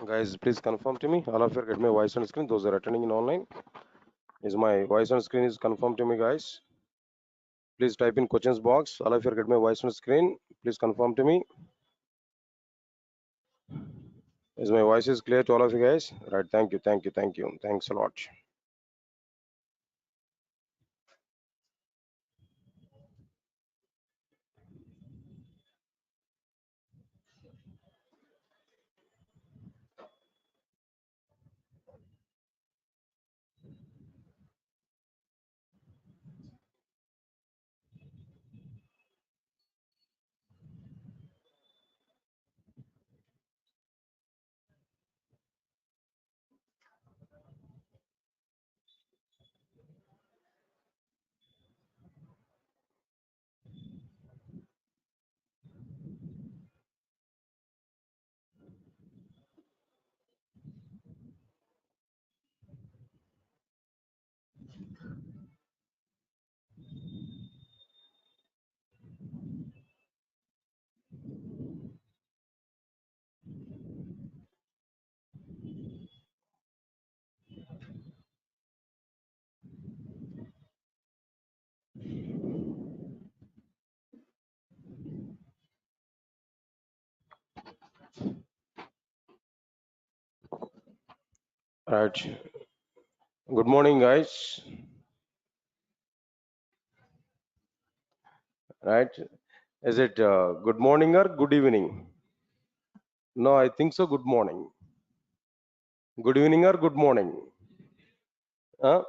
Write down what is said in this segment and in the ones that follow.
Guys, please confirm to me. All of you get my voice on screen. Those are attending in online. Is my voice on screen is confirmed to me, guys? Please type in questions box. All of you get my voice on screen. Please confirm to me. Is my voice is clear to all of you guys? Right. Thank you. Thank you. Thank you. Thanks a lot. Right. Good morning, guys. Right. Is it good morning or good evening? No, I think so. Good morning. Good evening or good morning? Huh?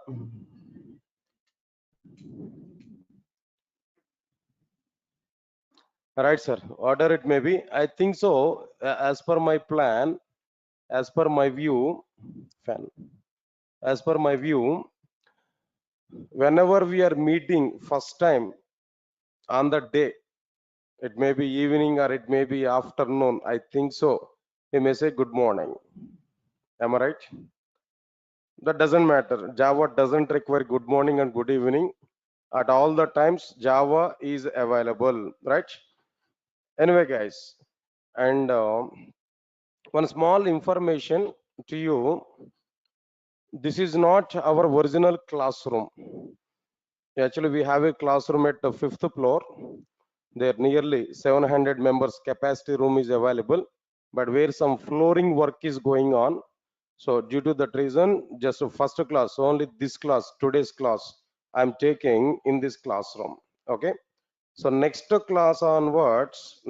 Right, sir. Order it may be. I think so. As per my plan, as per my view, fan. As per my view, whenever we are meeting first time on the day, it may be evening or it may be afternoon. I think so. We may say good morning. Am I right? That doesn't matter. Java doesn't require good morning and good evening. At all the times, Java is available, right? Anyway, guys, and one small information to you. This is not our original classroom. Actually, we have a classroom at the fifth floor. There nearly 700 members capacity room is available, but where some flooring work is going on. So due to that reason, just a first class, only this class, today's class, I'm taking in this classroom. Okay. So next class onwards,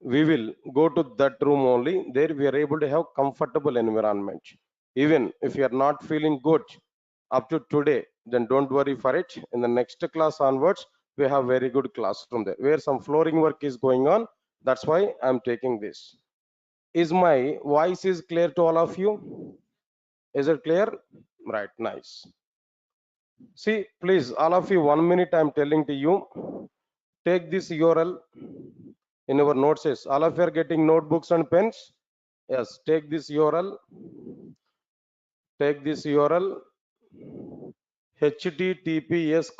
we will go to that room only. There we are able to have comfortable environment. Even if you are not feeling good up to today, then don't worry for it. In the next class onwards, we have very good classroom there where some flooring work is going on. That's why I'm taking this. Is my voice is clear to all of you? Is it clear? Right, nice. See, please, all of you, 1 minute I'm telling to you. Take this URL in our notes. All of you are getting notebooks and pens? Yes, take this URL. Take this URL. https://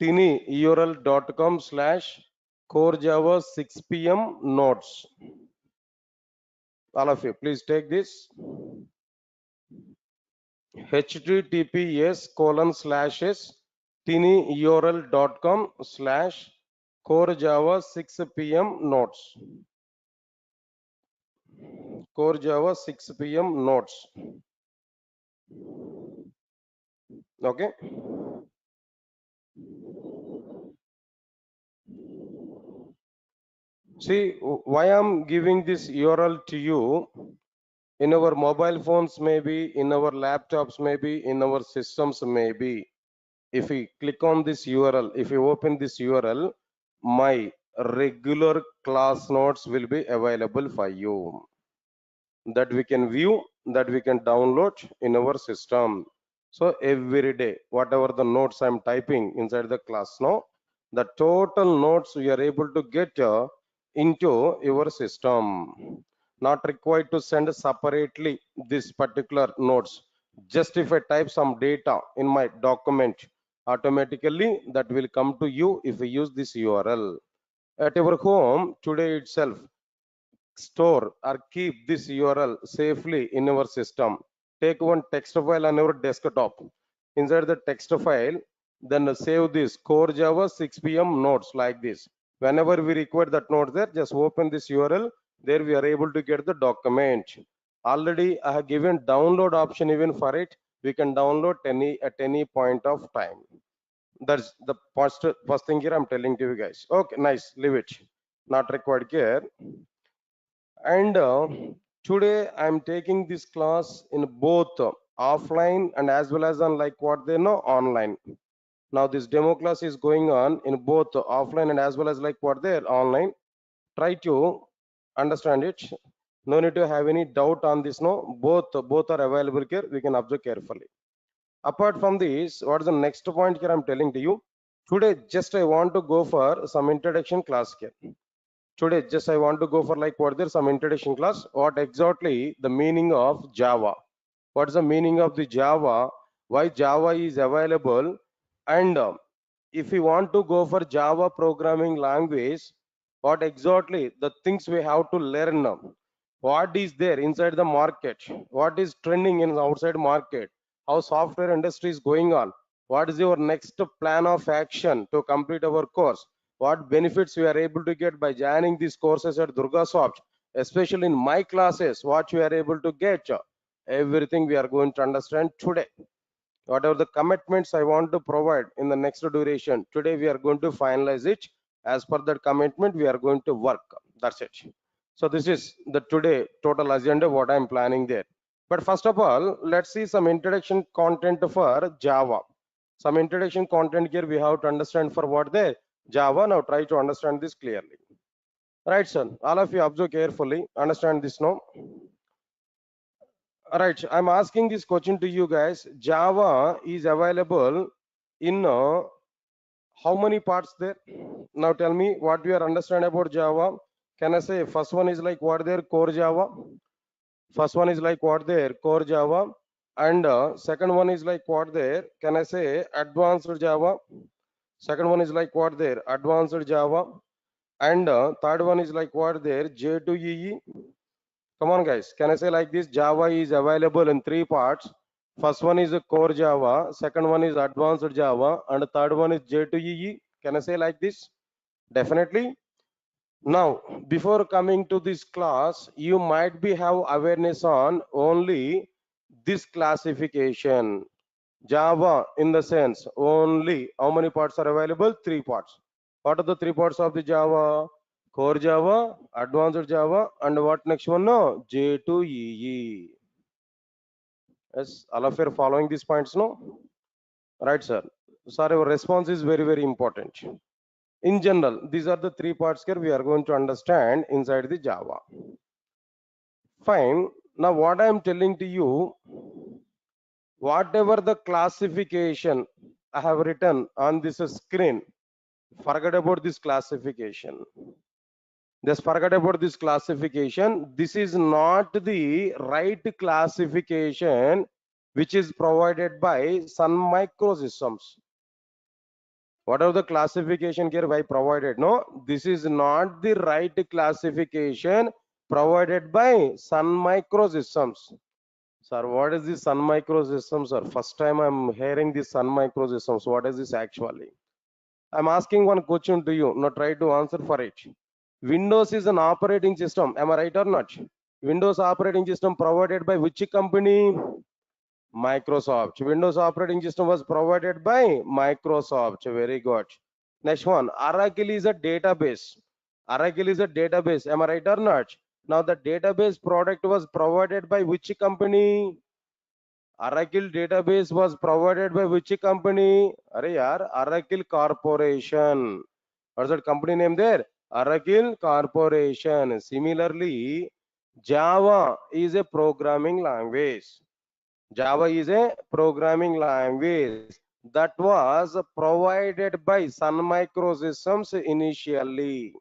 tinyurl.com/core 6pm notes. All of you, please take this. https:// tinyurl.com/core 6pm notes. Core 6pm notes. Okay. See, why I'm giving this URL to you? In our mobile phones, maybe in our laptops, maybe in our systems, maybe. If we click on this URL, if you open this URL, my regular class notes will be available for you. That we can view, that we can download in our system. So every day, whatever the notes I'm typing inside the class now, the total notes we are able to get into your system. Not required to send separately this particular notes. Just if I type some data in my document, automatically that will come to you if we use this URL. At your home today itself, store or keep this URL safely in your system. Take one text file on your desktop. Inside the text file, then save this core Java 6 p.m. notes like this. Whenever we require that note there, just open this URL. There we are able to get the document. Already I have given download option even for it. We can download at any point of time. That's the first thing here I'm telling to you guys. Okay, nice. Leave it. Not required here. And today I'm taking this class in both offline and as well as on like what they know online. Now this demo class is going on in both offline and as well as like what they're online. Try to understand it. No need to have any doubt on this. No, both are available here. We can observe carefully. Apart from this, what is the next point here I'm telling to you? Today, just I want to go for some introduction class here. Today, just I want to go for like what there's some introduction class. What exactly the meaning of Java? What's the meaning of the Java? Why Java is available? And if we want to go for Java programming language, what exactly the things we have to learn? What is there inside the market? What is trending in the outside market? How software industry is going on? What is your next plan of action to complete our course? What benefits we are able to get by joining these courses at Durga Soft, especially in my classes, what we are able to get? Everything we are going to understand today. Whatever the commitments I want to provide in the next duration, today we are going to finalize it. As per that commitment, we are going to work. That's it. So this is the today total agenda, what I'm planning there. But first of all, let's see some introduction content for Java. Some introduction content here we have to understand for what there Java. Now try to understand this clearly. Right, son. All of you observe carefully. Understand this now. All right, I'm asking this question to you guys. Java is available in how many parts there? Now tell me what you are understand about Java. Can I say first one is like what there core Java? First one is like what there core Java, and second one is like what there? Can I say advanced Java? Second one is like what there advanced Java, and third one is like what there J2EE. Come on, guys. Can I say like this? Java is available in three parts. First one is a core Java, second one is advanced Java, and the third one is J2EE. Can I say like this? Definitely. Now, before coming to this class, you might be have awareness on only this classification. Java in the sense only how many parts are available? Three parts. What are the three parts of the Java? Core Java, advanced Java, and what next one? No, J2EE. Yes, all of you are following these points, no? Right, sir. Sir, your response is very, very important. In general, these are the three parts here we are going to understand inside the Java. Fine. Now, what I am telling to you, whatever the classification I have written on this screen, forget about this classification. Just forget about this classification. This is not the right classification which is provided by Sun Microsystems. Whatever the classification here I provided, no, this is not the right classification provided by Sun Microsystems. Sir, what is this Sun Microsystems, sir? First time I'm hearing this Sun Microsystems. What is this actually? I'm asking one question to you. Now try to answer for it. Windows is an operating system. Am I right or not? Windows operating system provided by which company? Microsoft. Windows operating system was provided by Microsoft. Very good. Next one. Oracle is a database. Oracle is a database. Am I right or not? Now the database product was provided by which company? Oracle database was provided by which company? Are yaar, Oracle Corporation. What's that company name there? Oracle Corporation. Similarly, Java is a programming language. Java is a programming language that was provided by Sun Microsystems initially.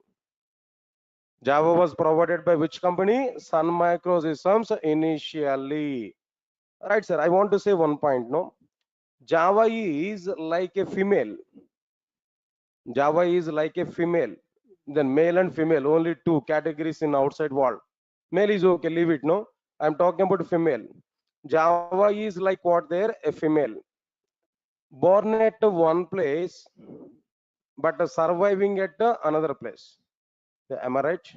Java was provided by which company? Sun Microsystems initially. Right, sir. I want to say one point. No, Java is like a female. Java is like a female. Then male and female, only two categories in outside world. Male is okay, leave it, no? I'm talking about female. Java is like what there? A female. Born at one place, but surviving at another place. Am I right?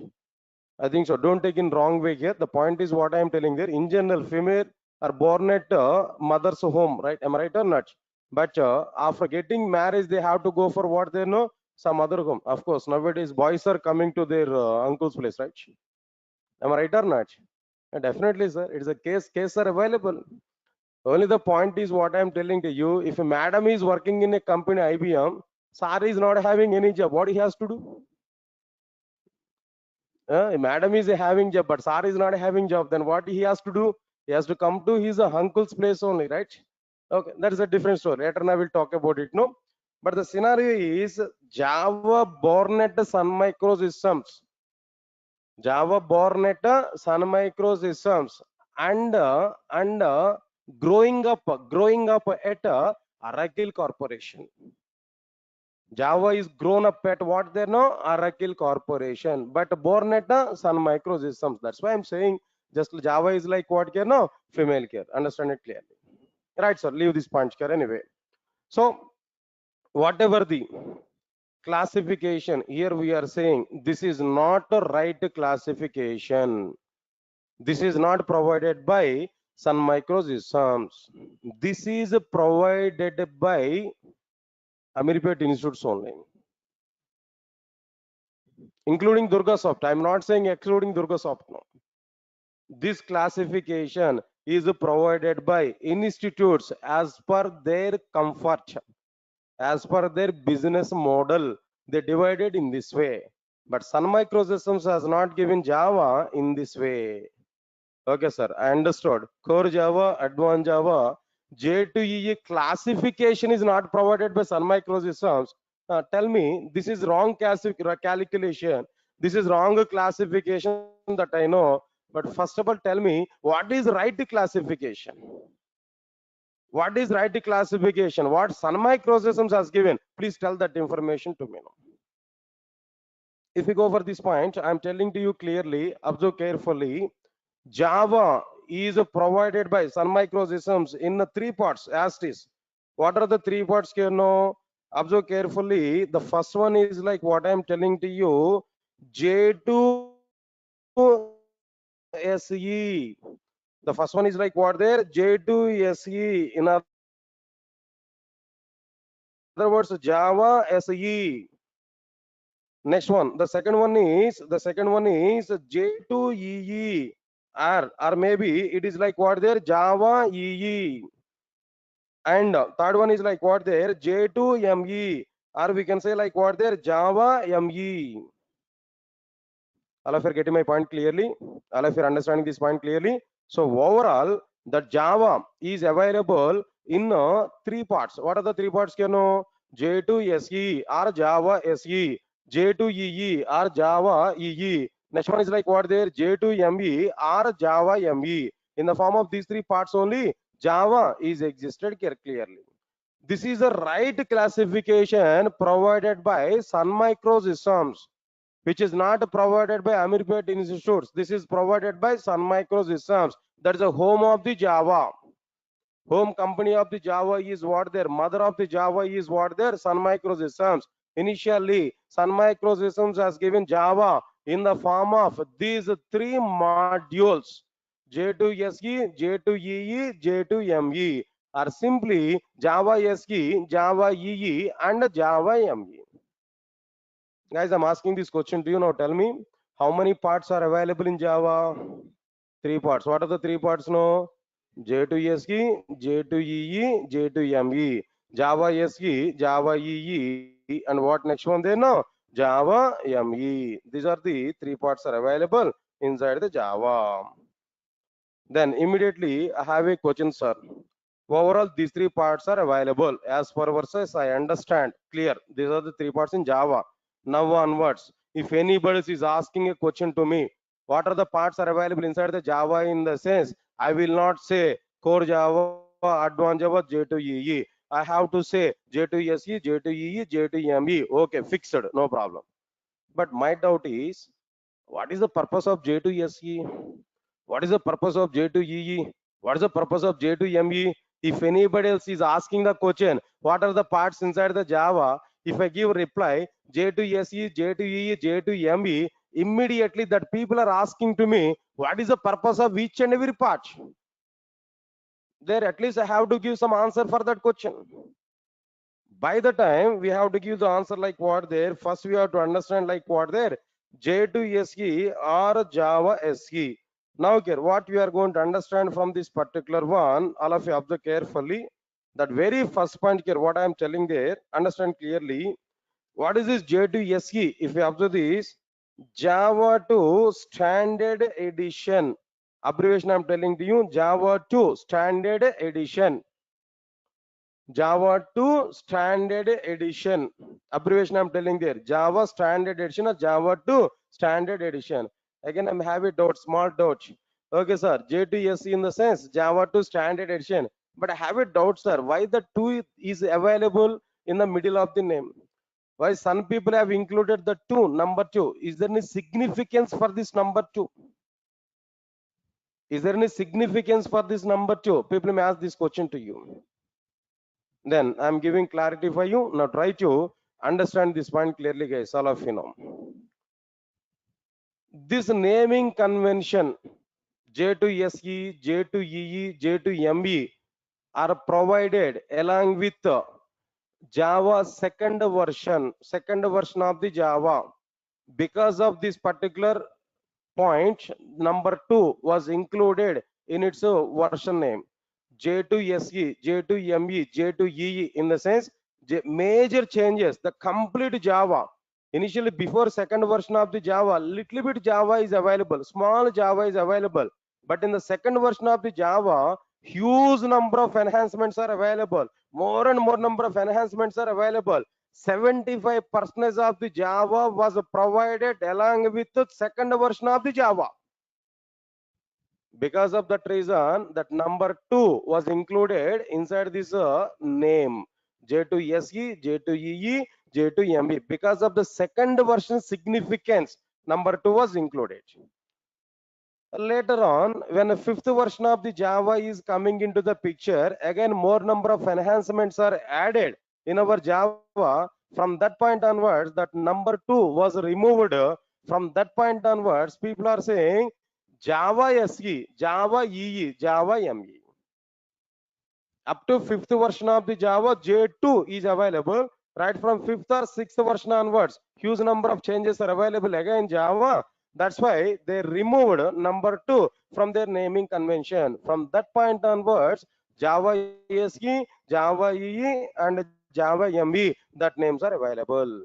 I think so. Don't take in wrong way here. The point is what I am telling there. In general, female are born at mother's home, right? Am I right or not? But after getting married, they have to go for what they know, some other home. Of course, nowadays boys are coming to their uncle's place, right? Am I right or not? Definitely, sir. It's a case are available. Only the point is what I am telling to you. If a madam is working in a company IBM, sir is not having any job. What he has to do? Madam is having job, but sir is not having job. Then what he has to do? He has to come to his uncle's place only, right? Okay, that is a different story. Later I will talk about it. No, but the scenario is Java born at Sun Microsystems. Java born at Sun Microsystems and growing up at Oracle Corporation. Java is grown up at what they know, Oracle Corporation, but born at Sun Microsystems. That's why I'm saying just Java is like what care, no, female care. Understand it clearly, right, sir? Leave this point care anyway. So whatever the classification here, we are saying this is not a right classification. This is not provided by Sun Microsystems. This is provided by Ameripet Institutes only, including Durga Soft. I'm not saying excluding Durga Soft. No. This classification is provided by institutes as per their comfort, as per their business model. They divided in this way. But Sun Microsystems has not given Java in this way. Okay, sir. I understood. Core Java, Advanced Java, J2EE classification is not provided by Sun Microsystems. Tell me, this is wrong calculation. This is wrong classification that I know. But first of all, tell me, what is right classification? What is right classification? What Sun Microsystems has given? Please tell that information to me now. If we go over this point, I'm telling to you clearly, observe carefully. Java is provided by Sun Microsystems in the three parts as it is. What are the three parts here now? Observe carefully. The first one is like what I'm telling to you, J2SE. The first one is like what there? J2SE. In other words, Java SE. Next one, the second one is J2EE, or maybe it is like what there, Java EE. And third one is like what there, J2ME, or we can say like what there, Java ME. All of you are getting my point clearly? All of you are understanding this point clearly? So overall, the Java is available in three parts. What are the three parts? You know, J2SE or Java SE, J2EE or Java EE. Next one is like what there, J2ME or Java ME. In the form of these three parts only, Java is existed clearly. This is the right classification provided by Sun Microsystems, which is not provided by Ameripet Institutes. This is provided by Sun Microsystems. That is the home of the Java. Home company of the Java is what there. Mother of the Java is what there. Sun Microsystems. Initially, Sun Microsystems has given Java in the form of these three modules: J2SE, J2EE, J2ME, or simply Java SE, Java EE, and Java ME. Guys, I'm asking this question to you now. Tell me, how many parts are available in Java? Three parts. What are the three parts now? J2SE, J2EE, J2ME. Java SE, Java EE, and what next one there now? Java ME. These are the three parts are available inside the Java. Then immediately I have a question, sir. Overall, these three parts are available. As per verses, I understand. Clear. These are the three parts in Java. Now onwards, if anybody is asking a question to me, what are the parts are available inside the Java, in the sense, I will not say core Java, advanced Java, J2EE. I have to say J2SE, J2EE, J2ME. Okay, fixed. No problem. But my doubt is, what is the purpose of J2SE? What is the purpose of J2EE? What is the purpose of J2ME? If anybody else is asking the question, what are the parts inside the Java? If I give reply J2SE, J2EE, J2ME, immediately that people are asking to me, what is the purpose of each and every part? There, at least I have to give some answer for that question. By the time we have to give the answer like what there, first we have to understand like what there, J2SE or Java SE. Now here, what we are going to understand from this particular one, all of you observe carefully. That very first point here, what I am telling there, understand clearly. What is this J2SE? If you observe this, Java 2 Standard Edition. Abbreviation I am telling to you, Java 2 Standard Edition. Java 2 Standard Edition. Abbreviation I'm telling there. Java Standard Edition or Java 2 Standard Edition. Again, I'm having doubt, small doubt. Okay, sir. J2SE in the sense Java 2 Standard Edition. But I have a doubt, sir. Why the 2 is available in the middle of the name? Why some people have included the 2, number 2? Is there any significance for this number 2? Is there any significance for this number 2? People may ask this question to you. Then I'm giving clarity for you. Now try to understand this point clearly, guys. All of you know. This naming convention J2SE, J2EE, J2ME are provided along with Java second version of the Java. Because of this particular point, number 2 was included in its version name. J2SE, J2ME, J2EE in the sense major changes, the complete Java. Initially, before second version of the Java, little bit Java is available, small Java is available. But in the second version of the Java, huge number of enhancements are available. More and more number of enhancements are available. 75% of the Java was provided along with the second version of the Java. Because of that reason, that number 2 was included inside this name J2SE, J2EE, J2ME. Because of the second version significance, number 2 was included. Later on, when the fifth version of the Java is coming into the picture, again more number of enhancements are added in our Java. From that point onwards, that number 2 was removed. From that point onwards, people are saying Java SE, Java EE, Java ME. Up to fifth version of the Java, J2 is available. Right from fifth or sixth version onwards, huge number of changes are available again in Java. That's why they removed number 2 from their naming convention. From that point onwards, Java SE, Java EE, and Java ME, that names are available.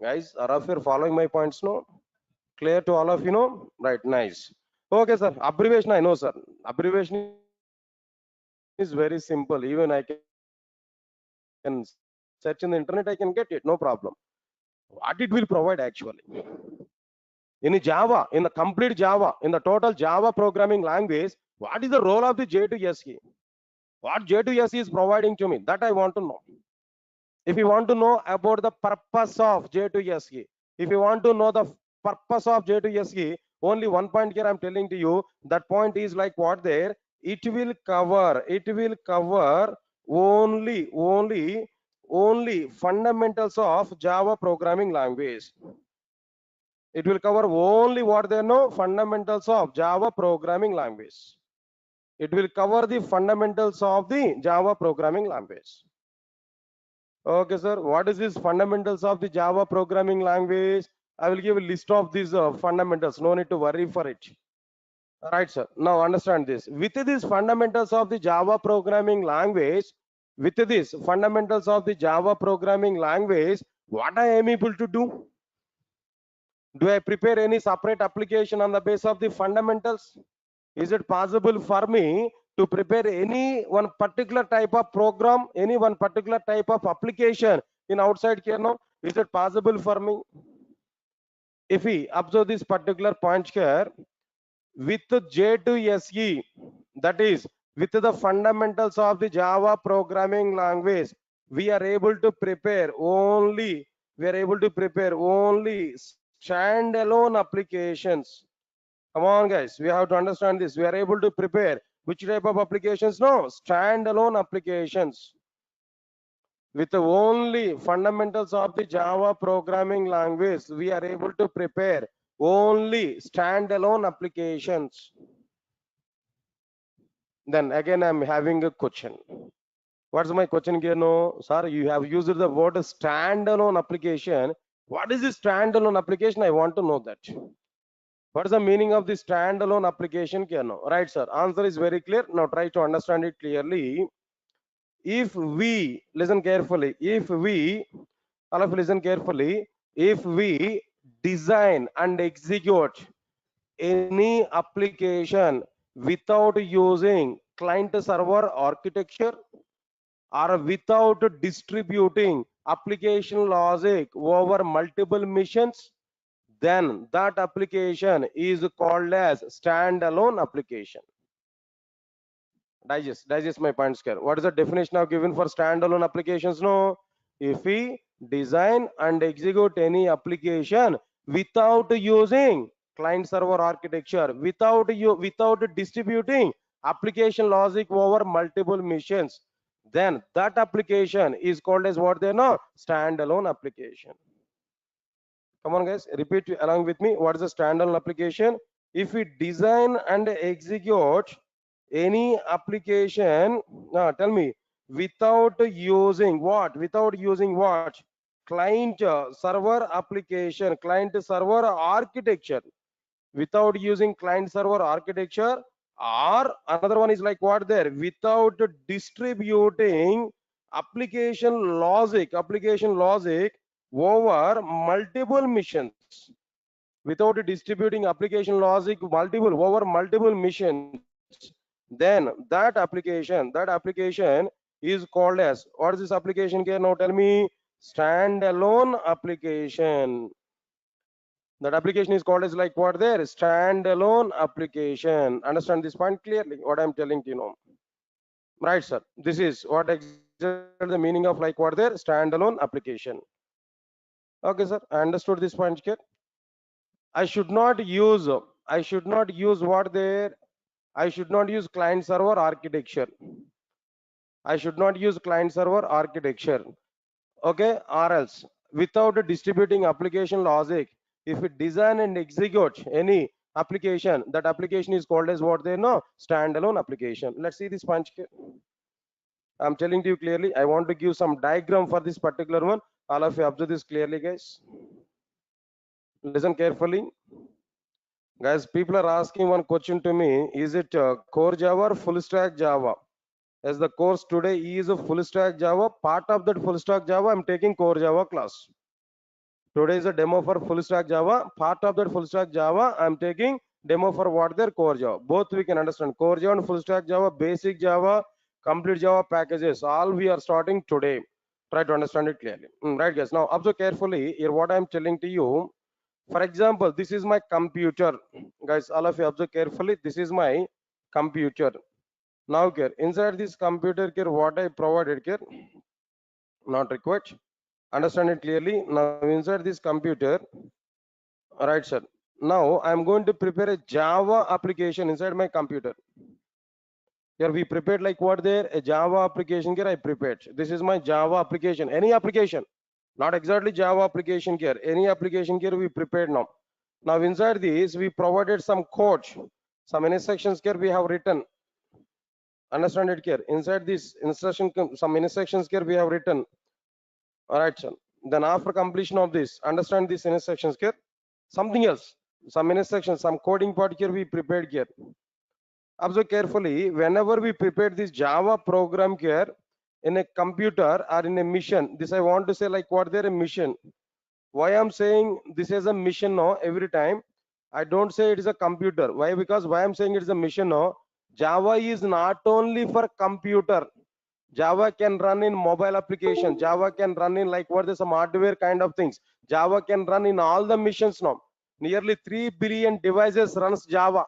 Guys, are you following my points now? Clear to all of you know? Right, nice. Okay, sir. Abbreviation, I know, sir. Abbreviation is very simple. Even I can search in the internet, I can get it, no problem. What it will provide actually? In Java, in the complete Java, in the total Java programming language, what is the role of the J2SE? What J2SE is providing to me? That I want to know. If you want to know about the purpose of J2SE, if you want to know the purpose of J2SE, only one point here I'm telling to you. That point is like what there? It will cover only fundamentals of Java programming language. It will cover only what they know, fundamentals of Java programming language. It will cover the fundamentals of the Java programming language. Okay, sir. What is this fundamentals of the Java programming language? I will give a list of these fundamentals. No need to worry for it. Right, sir. Now understand this. With these fundamentals of the Java programming language, what I am able to do? Do I prepare any separate application on the basis of the fundamentals? Is it possible for me to prepare any one particular type of program, any one particular type of application in outside here now? Is it possible for me? If we observe this particular point here, with J2SE, that is with the fundamentals of the Java programming language, we are able to prepare only we are able to prepare only standalone applications. Come on, guys, we have to understand this. We are able to prepare which type of applications? No, standalone applications with the only fundamentals of the Java programming language. We are able to prepare only standalone applications. Then again, I'm having a question. What's my question here? No, sir, you have used the word standalone application. What is this standalone application? I want to know that. What is the meaning of this standalone application? No? Right, sir. Answer is very clear. Now try to understand it clearly. If we listen carefully, all of you listen carefully, if we design and execute any application without using client server architecture or without distributing application logic over multiple missions, then that application is called as standalone application. Digest my points here. What is the definition I've given for standalone applications? No, if we design and execute any application without using client server architecture, without distributing application logic over multiple missions, then that application is called as what they know, standalone application. Come on, guys, repeat along with me. What is a standalone application? If we design and execute any application, tell me, without using what? Without using what? Client server application, client server architecture. Without using client server architecture, or another one is like what there? Without distributing application logic over multiple missions, without distributing application logic over multiple missions, then that application is called as, what is this application here? Now tell me. Standalone application. That application is called as like what there? Standalone application. Understand this point clearly, what I'm telling to you now. Right, sir, this is what exactly the meaning of like what there? Standalone application. Okay, sir, I understood this point here. I should not use what there? I should not use client server architecture. I should not use client server architecture. Okay, or else without distributing application logic, if we design and execute any application, that application is called as what they know? Standalone application. Let's see this punch. I'm telling to you clearly. I want to give some diagram for this particular one. All of you observe this clearly, guys. Listen carefully. Guys, people are asking one question to me. Is it core Java or full stack Java? As the course today is a full stack Java, part of that full stack Java, I'm taking core Java class. Today is a demo for full stack Java. Part of that full stack Java, I'm taking demo for what their core Java. Both we can understand. Core Java and full stack Java, basic Java, complete Java packages. All we are starting today. Try to understand it clearly. Right, guys. Now observe carefully here what I'm telling to you. For example, this is my computer. Guys, all of you observe carefully. This is my computer. Now here inside this computer here, what I provided here, not required. Understand it clearly. Now inside this computer, right, sir. Now I'm going to prepare a Java application inside my computer. Here we prepared like what there? A Java application here I prepared. This is my Java application. Any application, not exactly Java application here. Any application here we prepared now. Now inside this we provided some code, some instructions here we have written. Understand it here. Inside this instruction, some instructions here we have written. All right, sir. Then after completion of this, understand these instructions here. Something else, some instructions, some coding part here we prepared here. Observe carefully. Whenever we prepare this Java program here in a computer or in a mission, this I want to say like what there a mission. Why I'm saying this is a mission now every time. I don't say it is a computer. Why? Because why I'm saying it is a mission now. Java is not only for computer. Java can run in mobile application. Java can run in like what is some hardware kind of things. Java can run in all the missions now. Nearly 3 billion devices runs Java.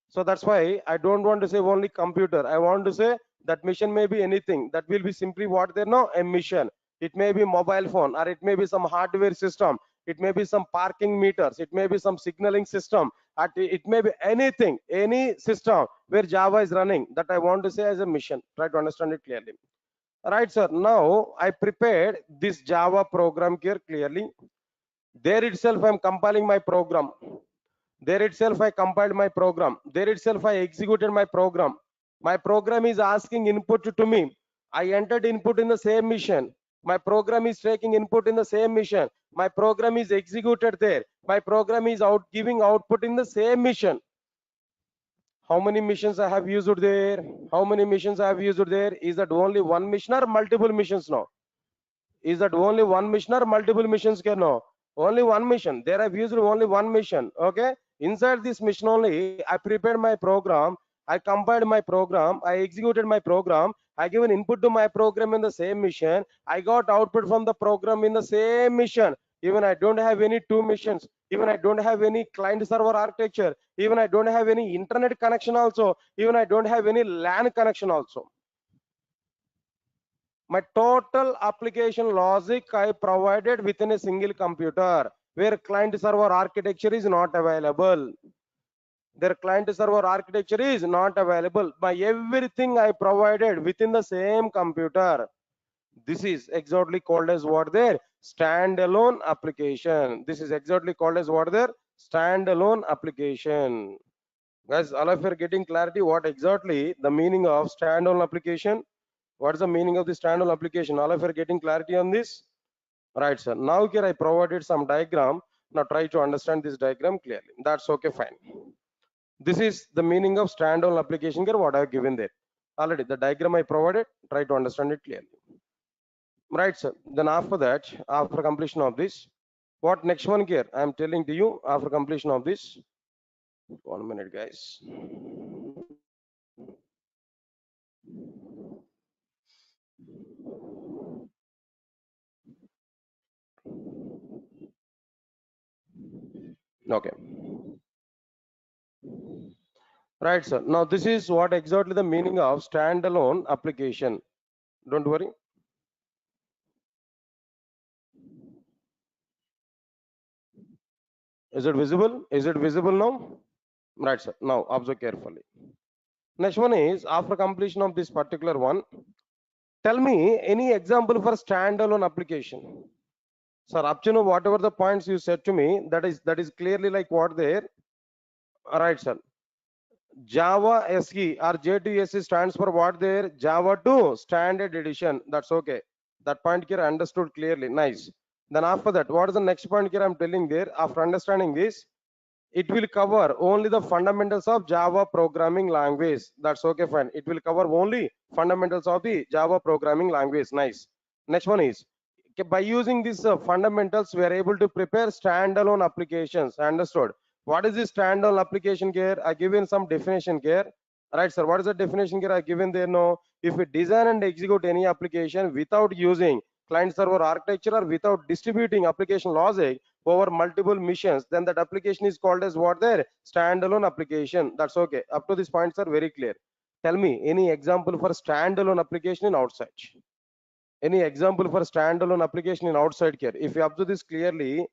So that's why I don't want to say only computer. I want to say that mission may be anything. That will be simply what they know, a mission. it may be mobile phone, or it may be some hardware system, it may be some parking meters, it may be some signaling system, it may be anything, any system where Java is running, that I want to say as a mission. Try to understand it clearly. Right, sir. Now I prepared this Java program here clearly. There itself I am compiling my program. There itself I compiled my program. There itself I executed my program. My program is asking input to me. I entered input in the same mission. My program is taking input in the same mission. My program is executed there. My program is out giving output in the same mission. How many missions I have used there? How many missions I have used there? Is that only one mission or multiple missions now? Is that only one mission or multiple missions? Can no, only one mission. There I've used only one mission. Okay, inside this mission only I prepared my program, I compiled my program, I executed my program, I given input to my program in the same mission, I got output from the program in the same mission. Even I don't have any two missions, even I don't have any client server architecture, even I don't have any internet connection also, even I don't have any LAN connection also. My total application logic I provided within a single computer, where client server architecture is not available. Their client server architecture is not available. My everything I provided within the same computer. This is exactly called as what there? Standalone application. This is exactly called as what there? Standalone application. Guys, all of you are getting clarity what exactly the meaning of standalone application? What is the meaning of the standalone application? All of you are getting clarity on this? Right, sir. Now here I provided some diagram. Now try to understand this diagram clearly. That's okay, fine. This is the meaning of standalone application here, what I have given there. Already the diagram I provided, try to understand it clearly. Right, sir. Then after that, after completion of this, what next one here? I am telling to you after completion of this. 1 minute, guys. Okay. Right, sir. Now this is what exactly the meaning of standalone application. Don't worry. Is it visible? Is it visible now? Right, sir. Now observe carefully. Next one is after completion of this particular one, tell me any example for standalone application. Sir, up to now, whatever the points you said to me, that is clearly like what there. Right, sir. Java SE or J2SE stands for what there? Java 2 Standard Edition. That's okay. That point here I understood clearly. Nice. Then after that, what is the next point here I'm telling there? After understanding this, it will cover only the fundamentals of Java programming language. That's okay, fine. It will cover only fundamentals of the Java programming language. Nice. Next one is, by using these fundamentals, we are able to prepare standalone applications. Understood? What is this standalone application here? I given some definition here. Right, sir. What is the definition here I given there? No. If we design and execute any application without using client server architecture or without distributing application logic over multiple missions, then that application is called as what there? Standalone application. That's okay. Up to this points are very clear. Tell me any example for standalone application in outside. Any example for standalone application in outside here? If you observe this clearly,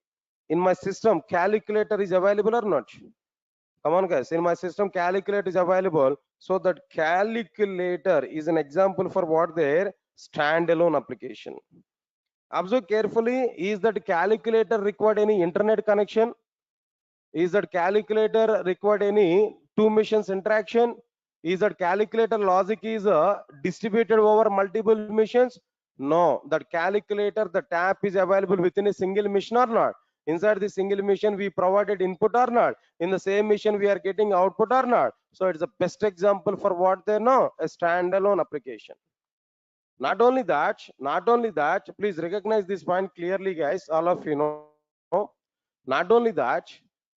in my system, calculator is available or not? Come on, guys. In my system, calculator is available. So that calculator is an example for what there? Standalone application. Observe carefully. Is that calculator required any internet connection? Is that calculator required any two missions interaction? Is that calculator logic is distributed over multiple missions? No, that calculator, the tab is available within a single mission or not? Inside the single mission, we provided input or not? In the same mission, we are getting output or not? So it's the best example for what they know, a standalone application. Not only that, please recognize this point clearly, guys, all of you know. Not only that,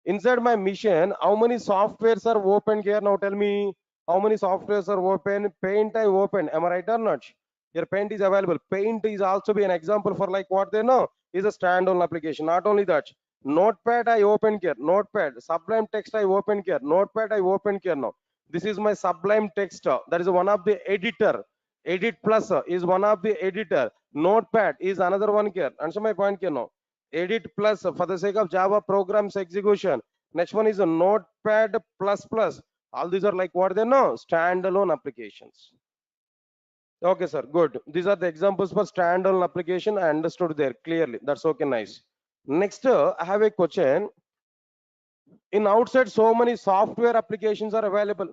inside my mission, how many softwares are open here? Now tell me, how many softwares are open? Paint I open, am I right or not? Your Paint is available. Paint is also be an example for like what they know is a standalone application. Not only that, Notepad I open here, Notepad, Sublime Text I open here, Notepad I open here now. This is my Sublime Text. That is one of the editor. Edit Plus is one of the editor. Notepad is another one here. Answer my point here now. Edit plus for the sake of Java programs execution. Next one is a Notepad plus plus. All these are like what they know, standalone applications. Okay, sir. Good. These are the examples for standalone application. I understood there clearly. That's okay. Nice. Next, I have a question. In outside, so many software applications are available.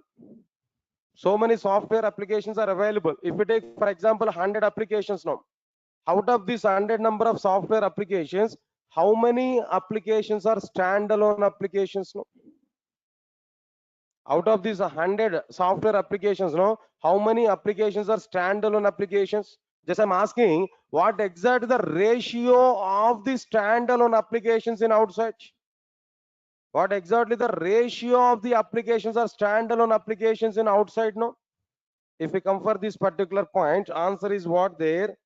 So many software applications are available. If we take, for example, 100 applications now, out of this 100 number of software applications, how many applications are standalone applications now? Out of these 100 software applications now, how many applications are standalone applications? Just I'm asking, what exactly the ratio of the standalone applications in outside? What exactly the ratio of the applications are standalone applications in outside now? If we come for this particular point, answer is what there?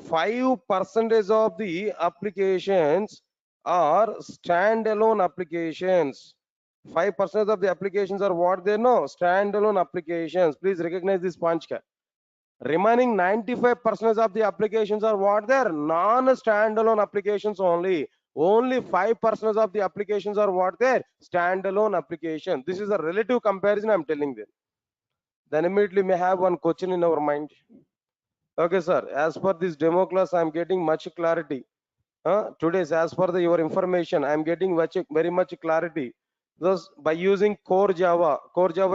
5% of the applications are standalone applications. 5% of the applications are what they know? Standalone applications. Please recognize this punch card. Remaining 95% of the applications are what they're non-standalone applications only. Only 5% of the applications are what they're standalone application. This is a relative comparison I'm telling them. Then immediately may have one question in our mind. Okay, sir. As per this demo class, I'm getting much clarity. Today's, as per your information, I'm getting very much clarity. Thus, by using core Java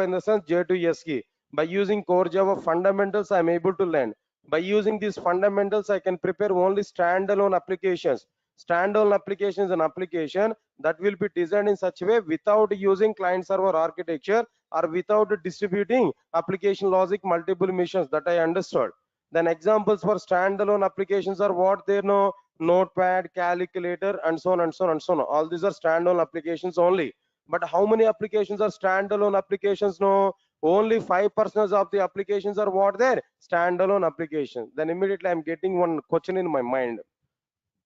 in the sense J2SE, by using core Java fundamentals, I'm able to learn. By using these fundamentals, I can prepare only standalone applications. Standalone application is an application that will be designed in such a way without using client server architecture or without distributing application logic multiple missions that I understood. Then examples for standalone applications are what they know: Notepad, calculator, and so on and so on and so on. All these are standalone applications only. But how many applications are standalone applications? No, only 5% of the applications are what there? Standalone applications. Then immediately I'm getting one question in my mind.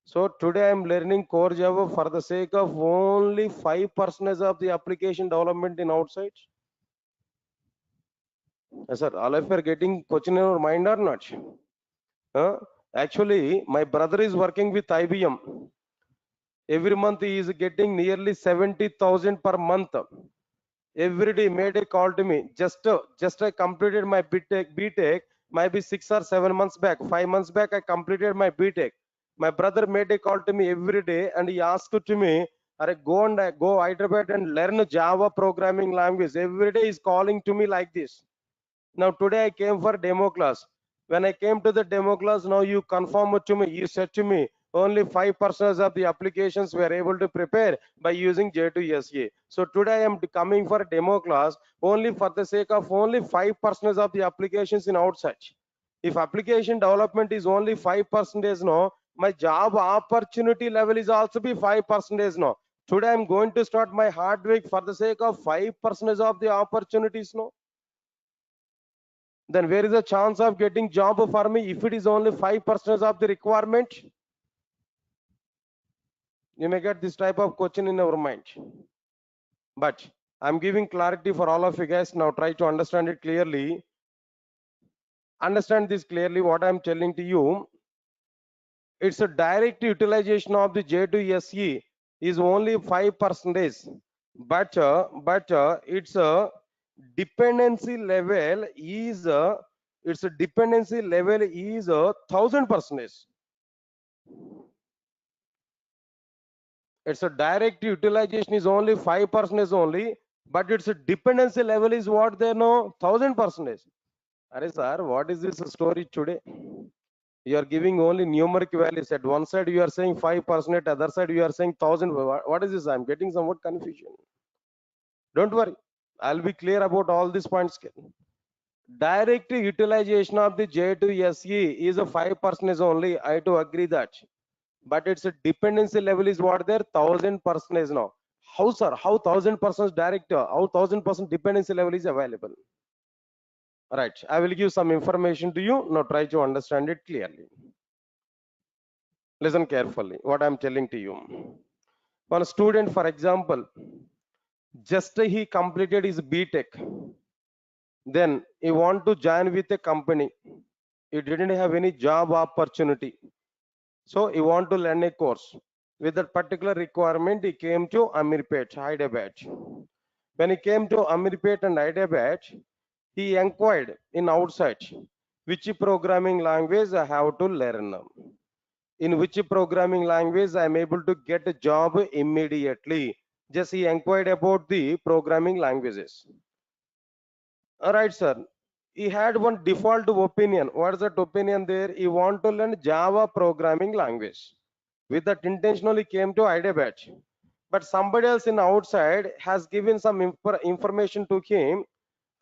So today I'm learning core Java for the sake of only 5% of the application development in outside. Yes, sir. All of you are getting question in your mind or not? Actually, my brother is working with IBM. Every month he is getting nearly 70,000 per month. Every day made a call to me. Just I completed my BTech, maybe 6 or 7 months back, 5 months back, I completed my BTech. My brother made a call to me every day and he asked to me, go and go Hyderabad and learn Java programming language. Every day he's calling to me like this. Now today I came for demo class. When I came to the demo class, now you confirmed to me, you said to me, only 5% of the applications were able to prepare by using J2SE. So today I am coming for a demo class only for the sake of only 5% of the applications in outside. If application development is only 5% no, my job opportunity level is also be 5% no. Today I'm going to start my hard work for the sake of 5% of the opportunities no. Then where is the chance of getting job for me if it is only 5% of the requirement? You may get this type of question in our mind. But I'm giving clarity for all of you guys. Now try to understand it clearly. Understand this clearly what I'm telling to you. It's a direct utilization of the J2SE is only 5%. But it's a dependency level is its a dependency level is 1000%. It's a direct utilization is only 5% only, but its a dependency level is what they know 1000%. Are sir, what is this story today? You are giving only numeric values. At one side you are saying 5%, other side you are saying 1000. What is this? I'm getting somewhat confusion. Don't worry, I'll be clear about all these points. Direct utilization of the J2SE is a 5% only. I do agree that, but its a dependency level is what there 1000% now. How sir? How 1000% direct? How 1000% dependency level is available? Right. I will give some information to you. Now try to understand it clearly. Listen carefully. What I'm telling to you. One student, for example, just he completed his BTech. Then he want to join with a company. he didn't have any job opportunity. So he want to learn a course. With that particular requirement, he came to Amirpet, Hyderabad. When he came to Amirpet and Hyderabad, he inquired in outside which programming language I have to learn. In which programming language I am able to get a job immediately. Just he inquired about the programming languages. All right, sir. He had one default opinion. What is that opinion there? He want to learn Java programming language. With that intentionally came to Hyderabad. But somebody else in outside has given some information to him.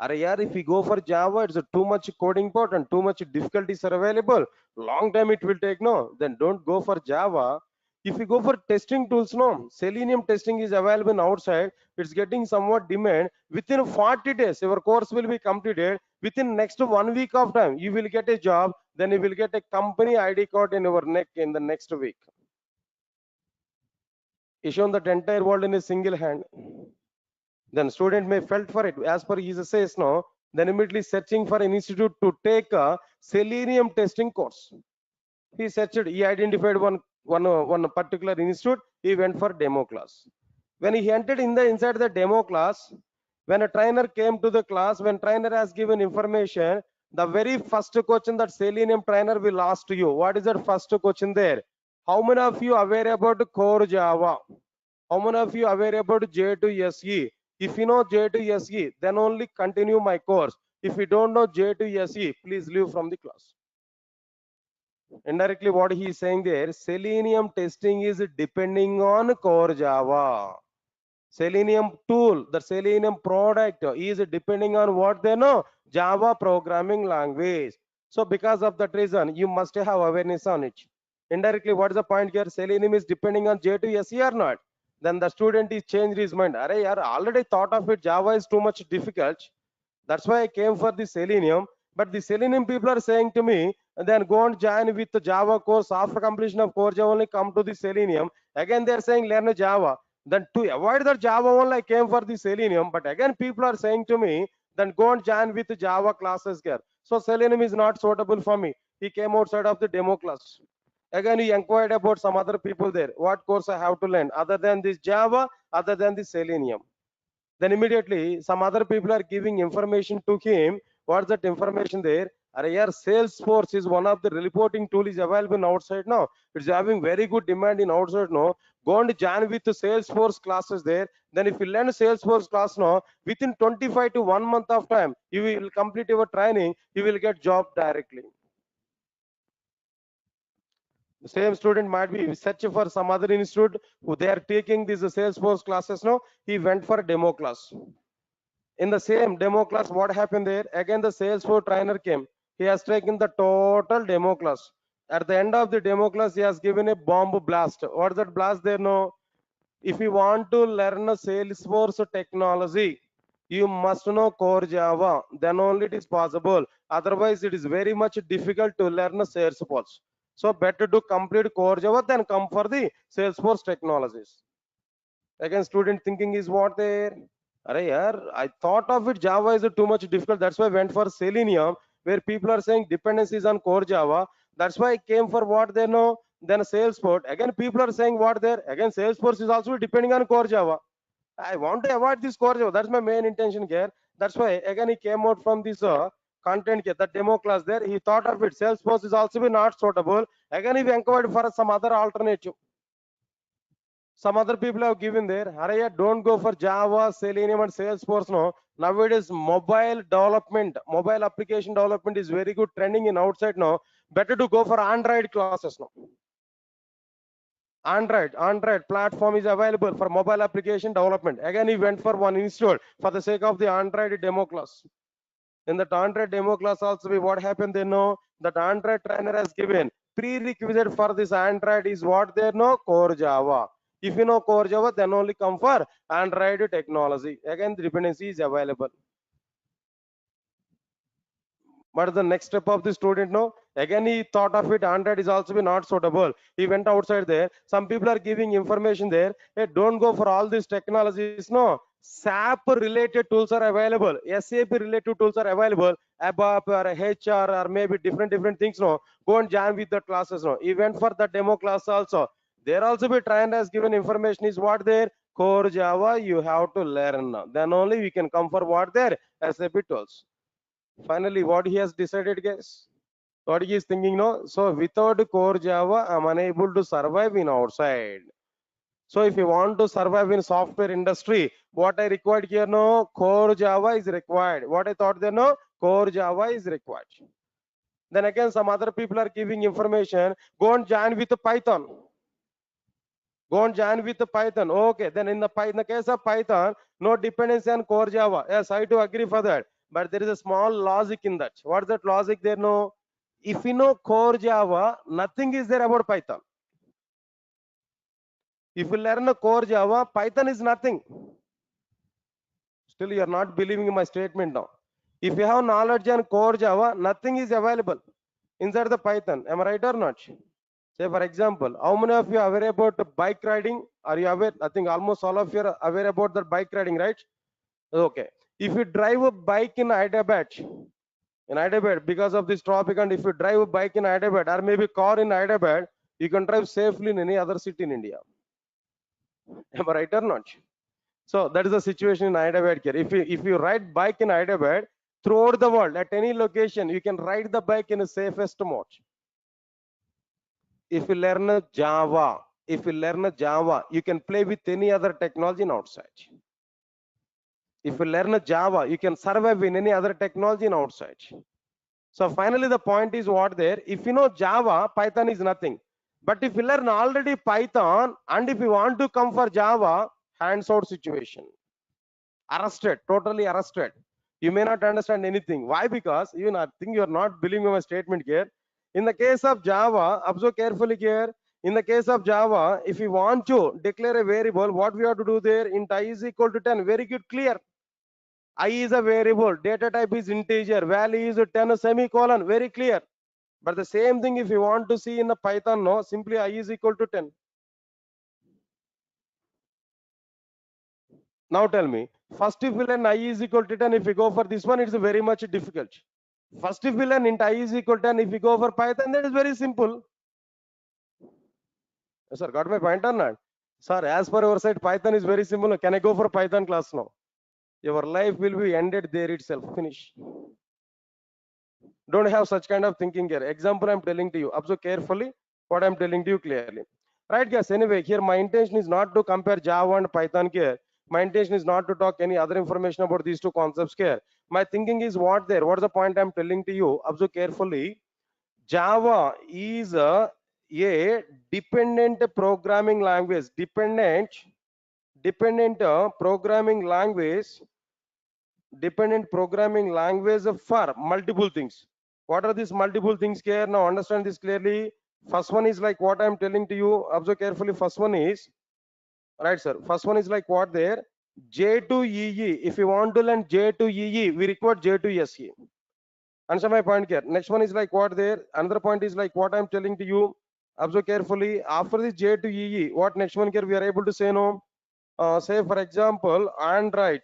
Are yaar, if we go for Java, it's too much coding part and too much difficulties are available. Long time it will take. No, then don't go for Java. If you go for testing tools, no, Selenium testing is available outside. It's getting somewhat demand. Within 40 days, your course will be completed. Within next 1 week of time, you will get a job. Then you will get a company ID card in your neck in the next week. He shown that entire world in a single hand. Then student may felt for it as per his says no, then immediately searching for an institute to take a Selenium testing course. He searched, he identified one particular institute. He went for demo class. When he entered in the inside the demo class, when a trainer came to the class, when trainer has given information, the very first question that Selenium trainer will ask to you, what is that first question there? How many of you aware about core Java? How many of you aware about J to SE? If you know J to SE, then only continue my course. If you don't know J to SE, please leave from the class. Indirectly, what he is saying there, Selenium testing is depending on core Java. Selenium tool, the Selenium product is depending on what they know, Java programming language. So because of that reason, you must have awareness on it. Indirectly, what is the point here? Selenium is depending on J to SE or not? Then the student is changed his mind. Arey, yaar, already thought of it, Java is too much difficult. That's why I came for the Selenium. But the Selenium people are saying to me, then go and join with the Java course. After completion of core Java, only come to the Selenium. Again, they're saying learn Java. Then to avoid the Java only, I came for the Selenium. But again, people are saying to me, then go and join with the Java classes here. So Selenium is not suitable for me. He came outside of the demo class. Again, he inquired about some other people there. What course I have to learn other than this Java, other than the Selenium? Then immediately some other people are giving information to him. What's that information there? Here Salesforce is one of the reporting tool is available outside now. It's having very good demand in outside now. Go and join with the Salesforce classes there. Then if you learn Salesforce class now, within 25 to 1 month of time, you will complete your training, you will get job directly. The same student might be searching for some other institute who they are taking these Salesforce classes now. He went for a demo class. In the same demo class, what happened there? Again, the Salesforce trainer came. He has taken the total demo class. At the end of the demo class, he has given a bomb blast. What is that blast there? No. If you want to learn a Salesforce technology, you must know core Java. Then only it is possible. Otherwise, it is very much difficult to learn Salesforce. So better to complete core Java than come for the Salesforce technologies. Again, student thinking is what there? Arey yaar, I thought of it, Java is too much difficult. That's why I went for Selenium, where people are saying dependencies on core Java. That's why I came for what they know. Then Salesforce. Again, people are saying what there. Again, Salesforce is also depending on core Java. I want to avoid this core Java. That's my main intention here. That's why again he came out from this content here, the demo class there. He thought of it. Salesforce is also be not suitable. Again, he inquired for some other alternative. Some other people have given there. Haraya, don't go for Java, Selenium, and Salesforce. No, nowadays mobile development, mobile application development is very good trending in outside now. Better to go for Android classes now. Android platform is available for mobile application development. Again, he went for one institute for the sake of the Android demo class. In the Android demo class also, what happened they know that Android trainer has given prerequisite for this Android is what they know, core Java. If you know core Java, then only come for Android technology. Again, the dependency is available. What is the next step of the student? No, again he thought of it. Android is also be not suitable. He went outside there. Some people are giving information there. Hey, don't go for all these technologies. No, SAP related tools are available, SAP related tools are available, ABAP or HR or maybe different things. No, go and jam with the classes. No, even for the demo class also, there also be trained as given information is what there core Java you have to learn. Then only we can come for what there SAP tools. Finally, what he has decided, guys? What he is thinking? No, so without core Java, I'm unable to survive in outside. So if you want to survive in software industry, what I required here, no, core Java is required. What I thought there, no, core Java is required. Then again, some other people are giving information, go and join with Python. Go and join with Python. Okay, then in the case of Python, no dependency on core Java. Yes, I do agree for that. But there is a small logic in that. What is that logic there? No, if you know core Java, nothing is there about Python. If you learn a core Java, Python is nothing. Still, you are not believing my statement now. If you have knowledge on core Java, nothing is available inside the Python. Am I right or not? Say, for example, how many of you are aware about bike riding? Are you aware? I think almost all of you are aware about the bike riding, right? Okay. If you drive a bike in Hyderabad, because of this topic, and if you drive a bike in Hyderabad or maybe car in Hyderabad, you can drive safely in any other city in India. Am I right or not? So that is the situation in Hyderabad here. If you ride bike in Hyderabad, throughout the world, at any location, you can ride the bike in the safest mode. If you learn Java, you can play with any other technology in outside. If you learn Java, you can survive in any other technology in outside. So finally, the point is what there. If you know Java, Python is nothing. But if you learn already Python, and if you want to come for Java, hands-out situation. Arrested, totally arrested. You may not understand anything. Why? Because even I think you are not believing my statement here. In the case of Java, observe carefully here. In the case of Java, if you want to declare a variable, what we have to do there? Int I is equal to 10. Very good, clear. I is a variable, data type is integer, value is 10 semicolon. Very clear. But the same thing if you want to see in the Python, no, simply I is equal to 10. Now tell me, first if we learn I is equal to 10, if we go for this one, it's very much difficult. First if we learn int I is equal to 10, if we go for Python, that is very simple. Sir, got my point or not? Sir, as per our side, Python is very simple. Can I go for Python class now? Your life will be ended there itself. Finish. Don't have such kind of thinking here. Example I'm telling to you. Observe carefully what I'm telling to you clearly. Right, guys? Anyway, here my intention is not to compare Java and Python here. My intention is not to talk any other information about these two concepts here. My thinking is what there. What's the point I'm telling to you? Observe carefully. Java is a dependent programming language. Dependent programming language. Dependent programming language for multiple things. What are these multiple things here? Now understand this clearly. First one is like what I'm telling to you. Observe carefully. First one is, right, sir. First one is like what there? J to EE. If you want to learn J to EE, we require J to SE. Answer my point here. Next one is like what there? Another point is like what I'm telling to you. Observe carefully. After this J to EE, what next one here we are able to say no? Say for example, Android.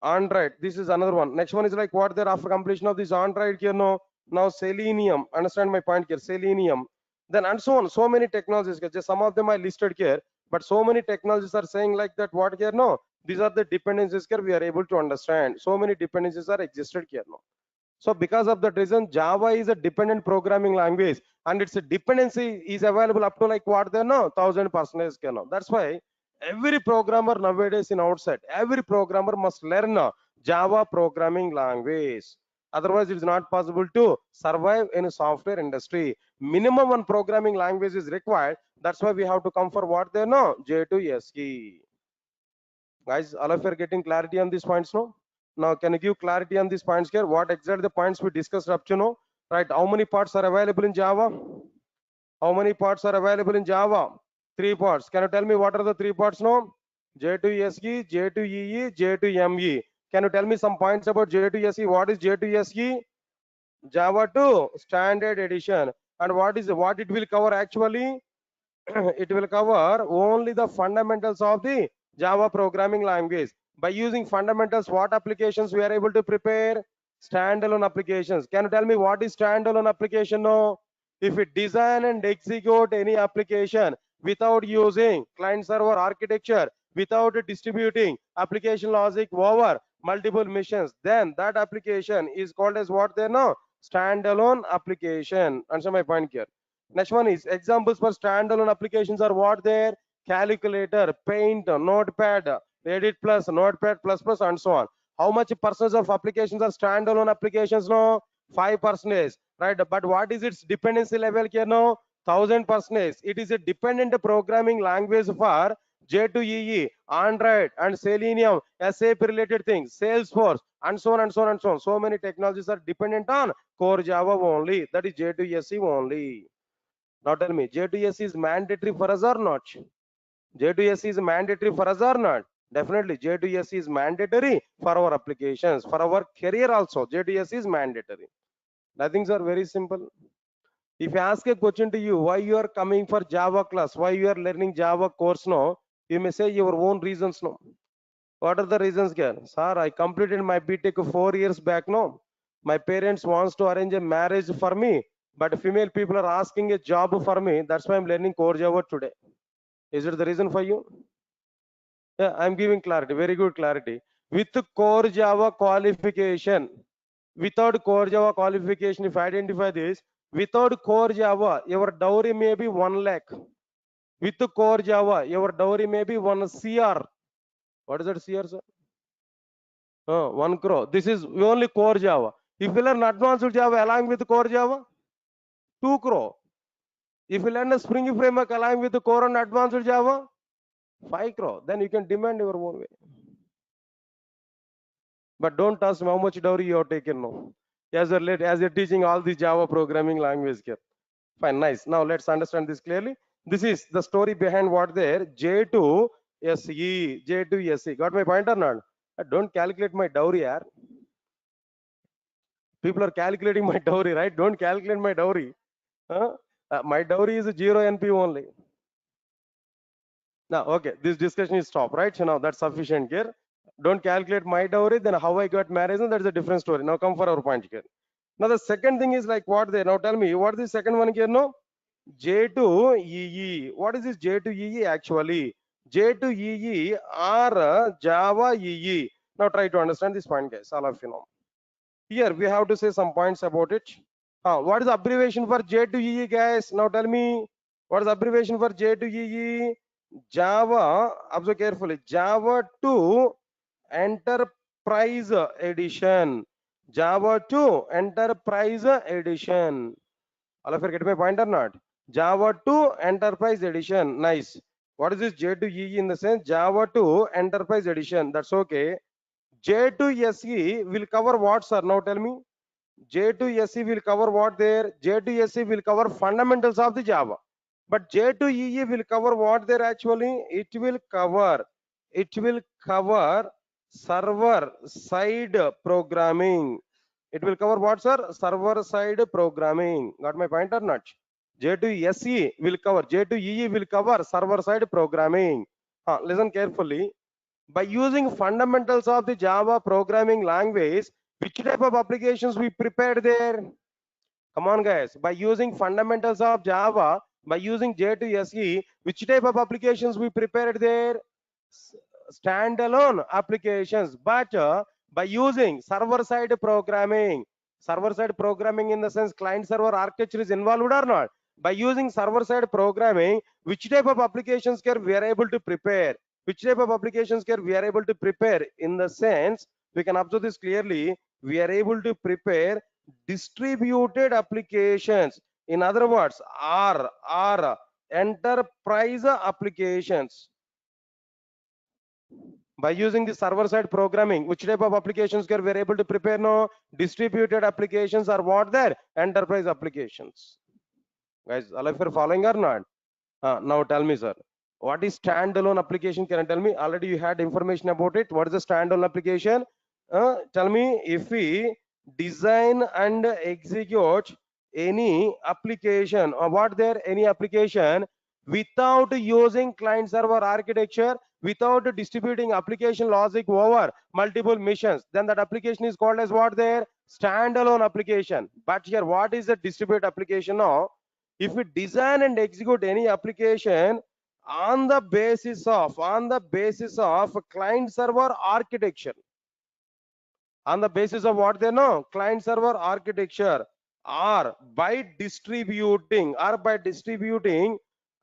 Android. This is another one. Next one is like what there after completion of this Android here no. Now Selenium. Understand my point here. Selenium. Then and so on. So many technologies. Just some of them I listed here. But so many technologies are saying like that. What here no? These are the dependencies here we are able to understand. So many dependencies are existed here no. So because of that reason, Java is a dependent programming language, and its dependency is available up to like what they know 1000% can. That's why every programmer nowadays in outside, every programmer must learn a Java programming language. Otherwise, it is not possible to survive in a software industry. Minimum one programming language is required. That's why we have to come for what they know J2SE. Guys, all of you are getting clarity on these points now? Now, can you give clarity on these points here? What exactly the points we discussed up to now? Right, how many parts are available in Java? How many parts are available in Java? 3 parts. Can you tell me what are the 3 parts now? J2SE, J2EE, J2ME. Can you tell me some points about J2SE? What is J2SE? Java 2 standard edition. And what it will cover actually? It will cover only the fundamentals of the Java programming language. By using fundamentals, what applications we are able to prepare? Standalone applications. Can you tell me what is standalone application? No. If we design and execute any application without using client server architecture, without distributing application logic over multiple missions, then that application is called as what they know? Standalone application. Answer my point here. Next one is examples for standalone applications are what there? Calculator, Paint, Notepad, Edit Plus, Notepad Plus Plus, and so on. How much percentage of applications are standalone applications? No, 5%, right? But what is its dependency level here? No, 1000%. It is a dependent programming language for J2EE, Android, and Selenium, SAP related things, Salesforce, and so on and so on and so on. So many technologies are dependent on core Java only. That is J2SE only. Now tell me, J2SE is mandatory for us or not? J2SE is mandatory for us or not? Definitely, J2SE is mandatory for our applications, for our career also. J2SE is mandatory. Nothing are very simple. If I ask a question to you, why you are coming for Java class, why you are learning Java course now, you may say your own reasons no. What are the reasons here? Sir, I completed my BTech 4 years back now. My parents wants to arrange a marriage for me, but female people are asking a job for me. That's why I'm learning core Java today. Is it the reason for you? Yeah, I'm giving clarity, very good clarity. With core Java qualification, without core Java qualification, if I identify this, without core Java, your dowry may be 1 lakh. With core Java, your dowry may be 1 CR. What is that CR, sir? 1 crore. This is only core Java. If you learn advanced Java along with core Java, 2 crore. If you learn a Spring framework along with core and advanced Java, 5 crore. Then you can demand your own way. But don't ask me how much dowry you have taken now. As you're teaching all the Java programming language here. Fine, nice. Now let's understand this clearly. This is the story behind what there J2SE, J2SE. Got my point or not? Don't calculate my dowry, yaar. People are calculating my dowry, right? Don't calculate my dowry. Huh? My dowry is 0 NP only. Now, okay, this discussion is stop, right? So now that's sufficient here. Don't calculate my dowry, then how I got married, and that's a different story. Now come for our point here. Now the second thing is like what they now tell me what is the second one here? No, J2EE. What is this J2EE actually? J2EE or Java EE. Now try to understand this point, guys. All of you know. Here we have to say some points about it. What is the abbreviation for J2EE, guys? Now tell me what is the abbreviation for J2EE? Java. Observe carefully. Java 2 Enterprise Edition. Java 2 Enterprise Edition. All of you get my point or not? Java 2 Enterprise Edition. Nice. What is this J2EE in the sense? Java 2 Enterprise Edition. That's okay. J2SE will cover what, sir? Now tell me. J2SE will cover what there? J2SE will cover fundamentals of the Java. But J2EE will cover what there actually? It will cover server side programming. It will cover what, sir? Server side programming. Got my point or not? J2SE will cover, J2EE will cover server side programming. Listen carefully. By using fundamentals of the Java programming language, which type of applications we prepared there? Come on, guys. By using fundamentals of Java, by using J2SE, which type of applications we prepared there? Standalone applications. But by using server-side programming in the sense client-server architecture is involved or not? By using server-side programming, which type of applications can we are able to prepare? Which type of applications can we are able to prepare? In the sense, we can observe this clearly. We are able to prepare distributed applications. In other words, R enterprise applications. By using the server-side programming, which type of applications we are able to prepare now? Distributed applications are what there? Enterprise applications. Guys, all of you are following or not? Now tell me, sir, what is standalone application? Can you tell me? Already you had information about it. What is a standalone application? Tell me, if we design and execute any application or what there any application without using client server architecture, without distributing application logic over multiple missions, then that application is called as what there? Standalone application. But here, what is the distributed application now? If we design and execute any application on the basis of client server architecture, on the basis of what they know, client server architecture, or by distributing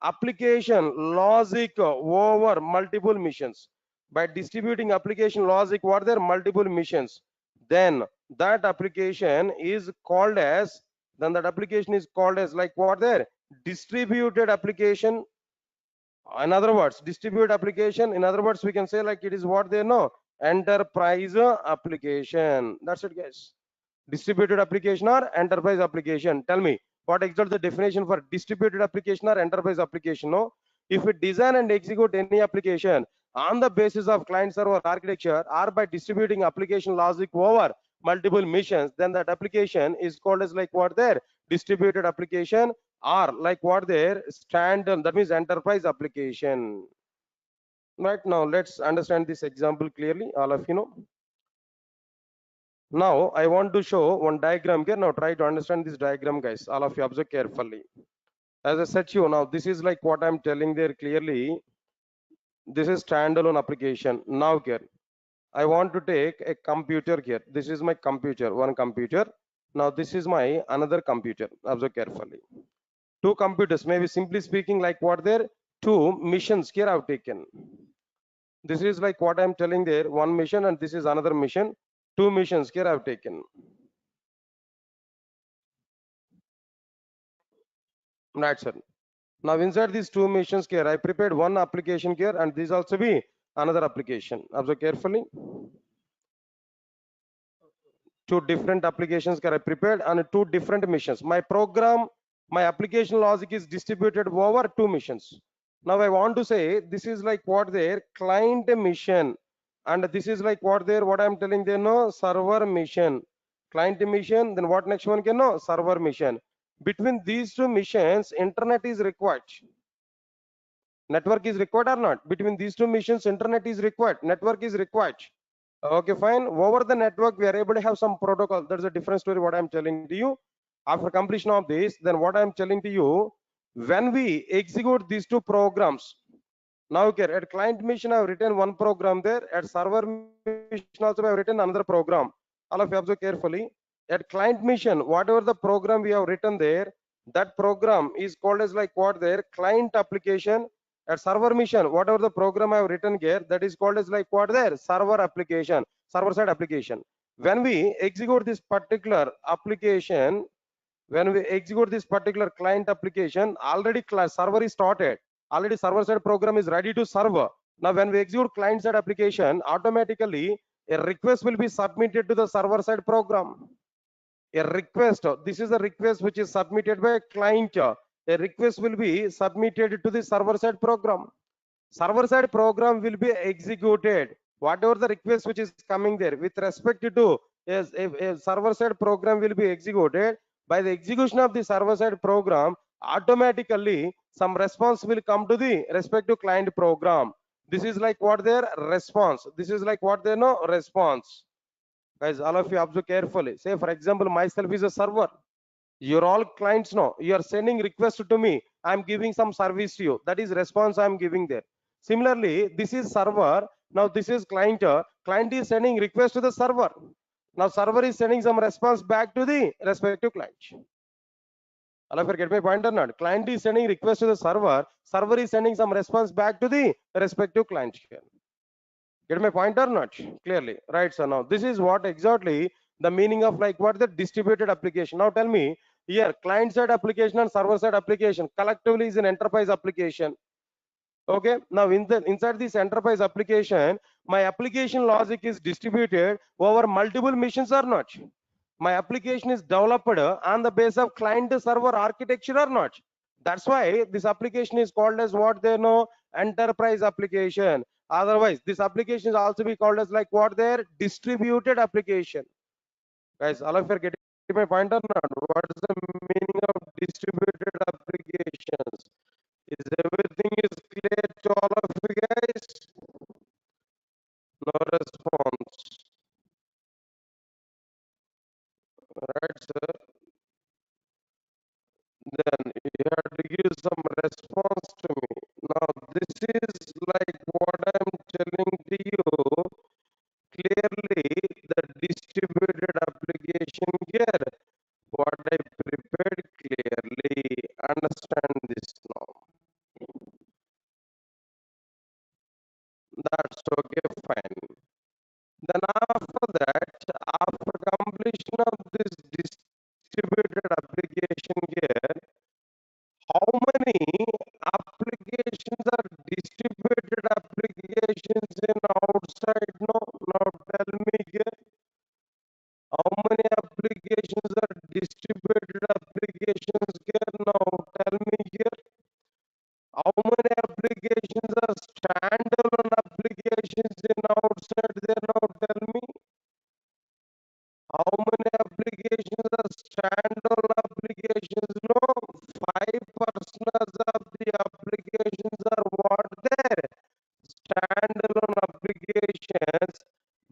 application logic over multiple missions, by distributing application logic what their multiple missions, then that application is called as like what their distributed application. In other words, distributed application, in other words, we can say like it is what they know, enterprise application. That's it, guys. Distributed application or enterprise application. Tell me what exactly the definition for distributed application or enterprise application. No, if we design and execute any application on the basis of client server architecture or by distributing application logic over multiple missions, then that application is called as like what there, distributed application, or like what there, standard, that means enterprise application. Right, now let's understand this example clearly, all of you know. Now I want to show one diagram here. Now try to understand this diagram, guys. All of you observe carefully. As I said to you, now this is like what I'm telling there clearly. This is standalone application. Now here, I want to take a computer here. This is my computer, one computer. Now this is my another computer. Observe carefully. Two computers, maybe simply speaking, like what there, two missions here I've taken. This is like what I'm telling there, one mission, and this is another mission. Two missions here I've taken. Right, sir. Now inside these two missions here, I prepared one application here, and this also be another application. Observe carefully. Two different applications here I prepared and two different missions. My program, my application logic is distributed over two missions. Now I want to say this is like what their client mission, and this is like what their, what I'm telling there, no, server mission. Client mission, then what next one can know, server mission. Between these two missions, internet is required. Network is required or not? Between these two missions, internet is required, network is required. Okay, fine. Over the network, we are able to have some protocol. That's a different story. What I'm telling to you. After completion of this, then what I'm telling to you, when we execute these two programs, now okay, at client mission, I've written one program there. At server mission also, I've written another program. All of you observe carefully. At client mission, whatever the program we have written there, that program is called as like what there, client application. At server mission, whatever the program I have written here, that is called as like what there, server application, server side application. When we execute this particular application, when we execute this particular client application, already server is started, already server side program is ready to serve. Now when we execute client side application, automatically a request will be submitted to the server side program. A request, this is a request which is submitted by client. A request will be submitted to the server side program. Server side program will be executed. Whatever the request which is coming there with respect to a server side program will be executed. By the execution of the server side program, automatically some response will come to the respective client program. This is like what their response. This is like what they know, response. Guys, all of you observe carefully. Say for example, myself is a server. You're all clients now. You are sending request to me. I'm giving some service to you. That is response I'm giving there. Similarly, this is server. Now this is client. Client is sending request to the server. Now server is sending some response back to the respective client. All of you get my point or not? Client is sending request to the server. Server is sending some response back to the respective client. Get my point or not? Clearly, right? So now this is what exactly the meaning of like what the distributed application. Now tell me here, client side application and server side application collectively is an enterprise application. Okay, now inside this enterprise application, my application logic is distributed over multiple missions or not? My application is developed on the base of client server architecture or not? That's why this application is called as what they know, enterprise application. Otherwise this application is also be called as like what their distributed application. Guys, all of you are getting my point or not? What is the meaning of distributed applications? Is Right, sir. Then you have to give some response to me. Now, this is like what I'm telling to you clearly the distributed application here. What I prepared clearly. Understand this now. That's okay, fine. Then after that, after completion of this distributed application here, how many applications are distributed applications in outside? No, now tell me here, how many applications are distributed applications here? Now tell me here, how many applications are standalone applications in outside there? Now tell me, how many applications are standalone applications? No, 5% of the applications are what there? Standalone applications.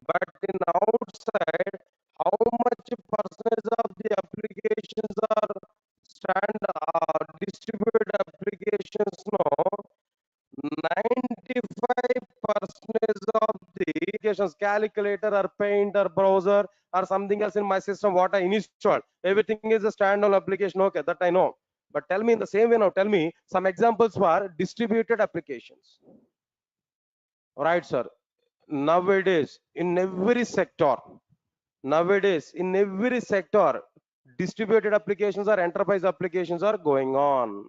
But in outside, how much percentage of the applications are distributed applications? No, 95% of the applications, calculator or paint or browser or something else in my system, what I installed, everything is a standalone application. Okay, that I know. But tell me in the same way now, tell me some examples for distributed applications. Right, sir. Nowadays, in every sector, distributed applications or enterprise applications are going on.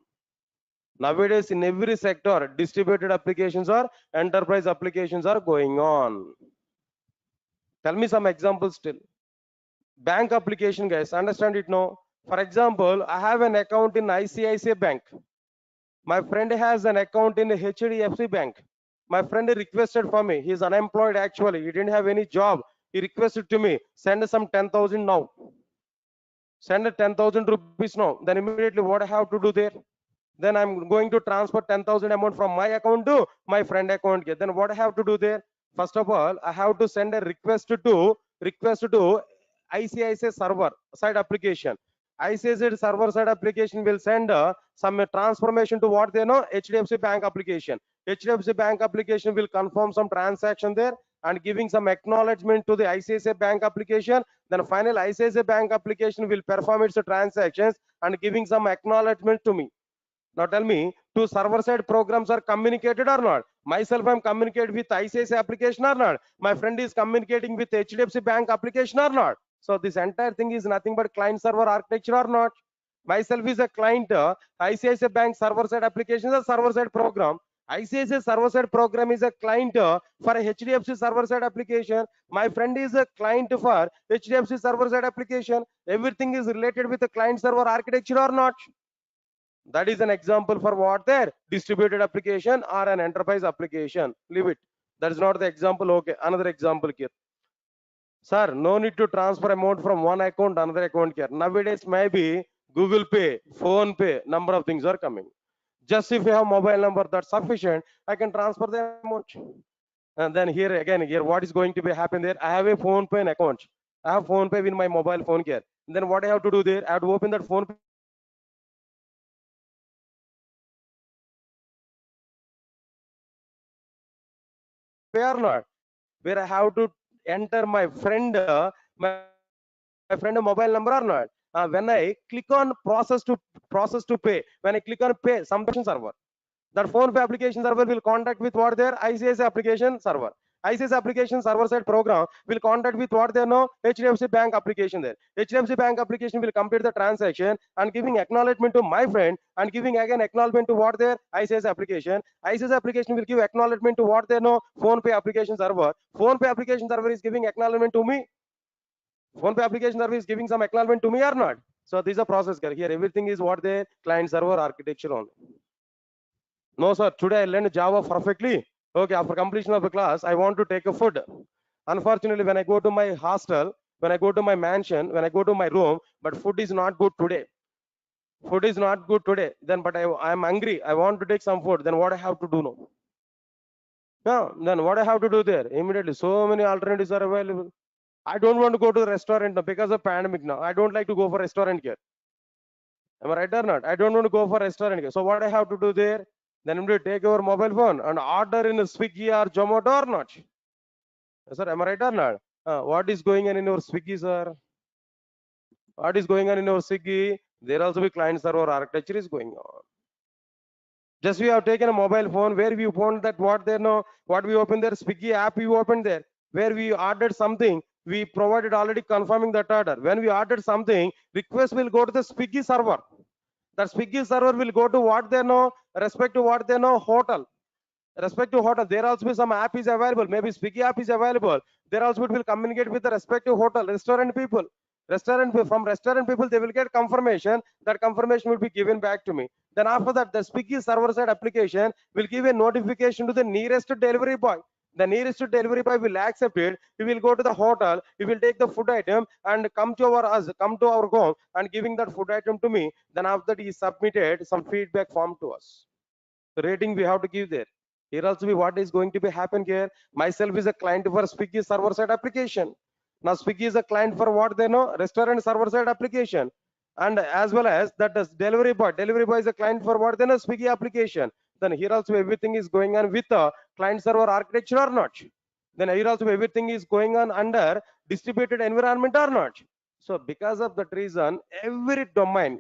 Nowadays, in every sector, distributed applications or enterprise applications are going on. Tell me some examples still. Bank application, guys, understand it now. For example, I have an account in ICICI Bank. My friend has an account in HDFC Bank. My friend requested for me. He's unemployed actually. He didn't have any job. He requested to me, send some 10,000 now. Send 10,000 rupees now. Then immediately what I have to do there? Then I'm going to transfer 10,000 amount from my account to my friend account. Then what I have to do there? First of all, I have to send a request to ICICI server side application. ICICI server side application will send some transformation to what they know, HDFC Bank application. HDFC Bank application will confirm some transaction there and giving some acknowledgement to the ICICI Bank application. Then final ICICI Bank application will perform its transactions and giving some acknowledgement to me. Now tell me, two server-side programs are communicated or not? Myself, I'm communicating with ICICI application or not? My friend is communicating with HDFC Bank application or not? So this entire thing is nothing but client-server architecture or not? Myself is a client, ICICI Bank server-side application is a server-side program. ICICI server-side program is a client for a HDFC server-side application. My friend is a client for HDFC server-side application. Everything is related with the client-server architecture or not? That is an example for what there distributed application or an enterprise application. Leave it. That is not the example. Okay, another example here. Sir, no need to transfer amount from one account to another account here. Nowadays, maybe Google Pay, Phone Pay, number of things are coming. Just if you have mobile number, that's sufficient. I can transfer the amount. And then here again, here what is going to be happen there? I have a Phone Pay account. I have Phone Pay with my mobile phone here. And then what I have to do there? I have to open that Phone Pay or not, where I have to enter my friend mobile number or not. When I click on process to pay, when I click on pay, some server, that phone pay application server will contact with what their ICICI application server. ICICI application server side program will contact with what they know HDFC Bank application there. HDFC Bank application will complete the transaction and giving acknowledgement to my friend and giving again acknowledgement to what their ICICI application. ICICI application will give acknowledgement to what they know phone pay application server. Phone pay application server is giving acknowledgement to me. Phone pay application server is giving some acknowledgement to me or not? So this is a process here. Everything is what the client server architecture only. No, sir. Today I learned Java perfectly. Okay, after completion of the class, I want to take a food. Unfortunately, when I go to my hostel, when I go to my mansion, when I go to my room, but food is not good today. Food is not good today. Then, but I am hungry. I want to take some food. Then what I have to do now? Yeah, then what I have to do there? Immediately, so many alternatives are available. I don't want to go to the restaurant now because of pandemic now. I don't like to go for restaurant here. Am I right or not? I don't want to go for restaurant here. So what I have to do there? Then I'm going to take our mobile phone and order in a Swiggy or Zomato or not. Sir, am I right or not? What is going on in your Swiggy, sir? What is going on in your Swiggy? There also be client server architecture is going on. Just we have taken a mobile phone where we found that what they know, what we open there, Swiggy app we opened there, where we ordered something, we provided already confirming that order. When we ordered something, request will go to the Swiggy server. That Swiggy server will go to what they know, respect to what they know, hotel. Respect to hotel, there also be some app is available. Maybe Swiggy app is available. There also it will communicate with the respective hotel, restaurant people. From restaurant people, they will get confirmation. That confirmation will be given back to me. Then after that, the Swiggy server side application will give a notification to the nearest delivery boy. The nearest delivery boy will accept it. He will go to the hotel. He will take the food item and come to our home and giving that food item to me. Then after that, he submitted some feedback form to us. The rating we have to give there. Here also be what is going to be happen here. Myself is a client for Swiggy server side application. Now Swiggy is a client for what they know, restaurant server side application. And as well as that is delivery boy. Delivery boy is a client for what they know, Swiggy application. Then here also everything is going on with a client server architecture or not. Then here also everything is going on under distributed environment or not. So because of that reason, every domain,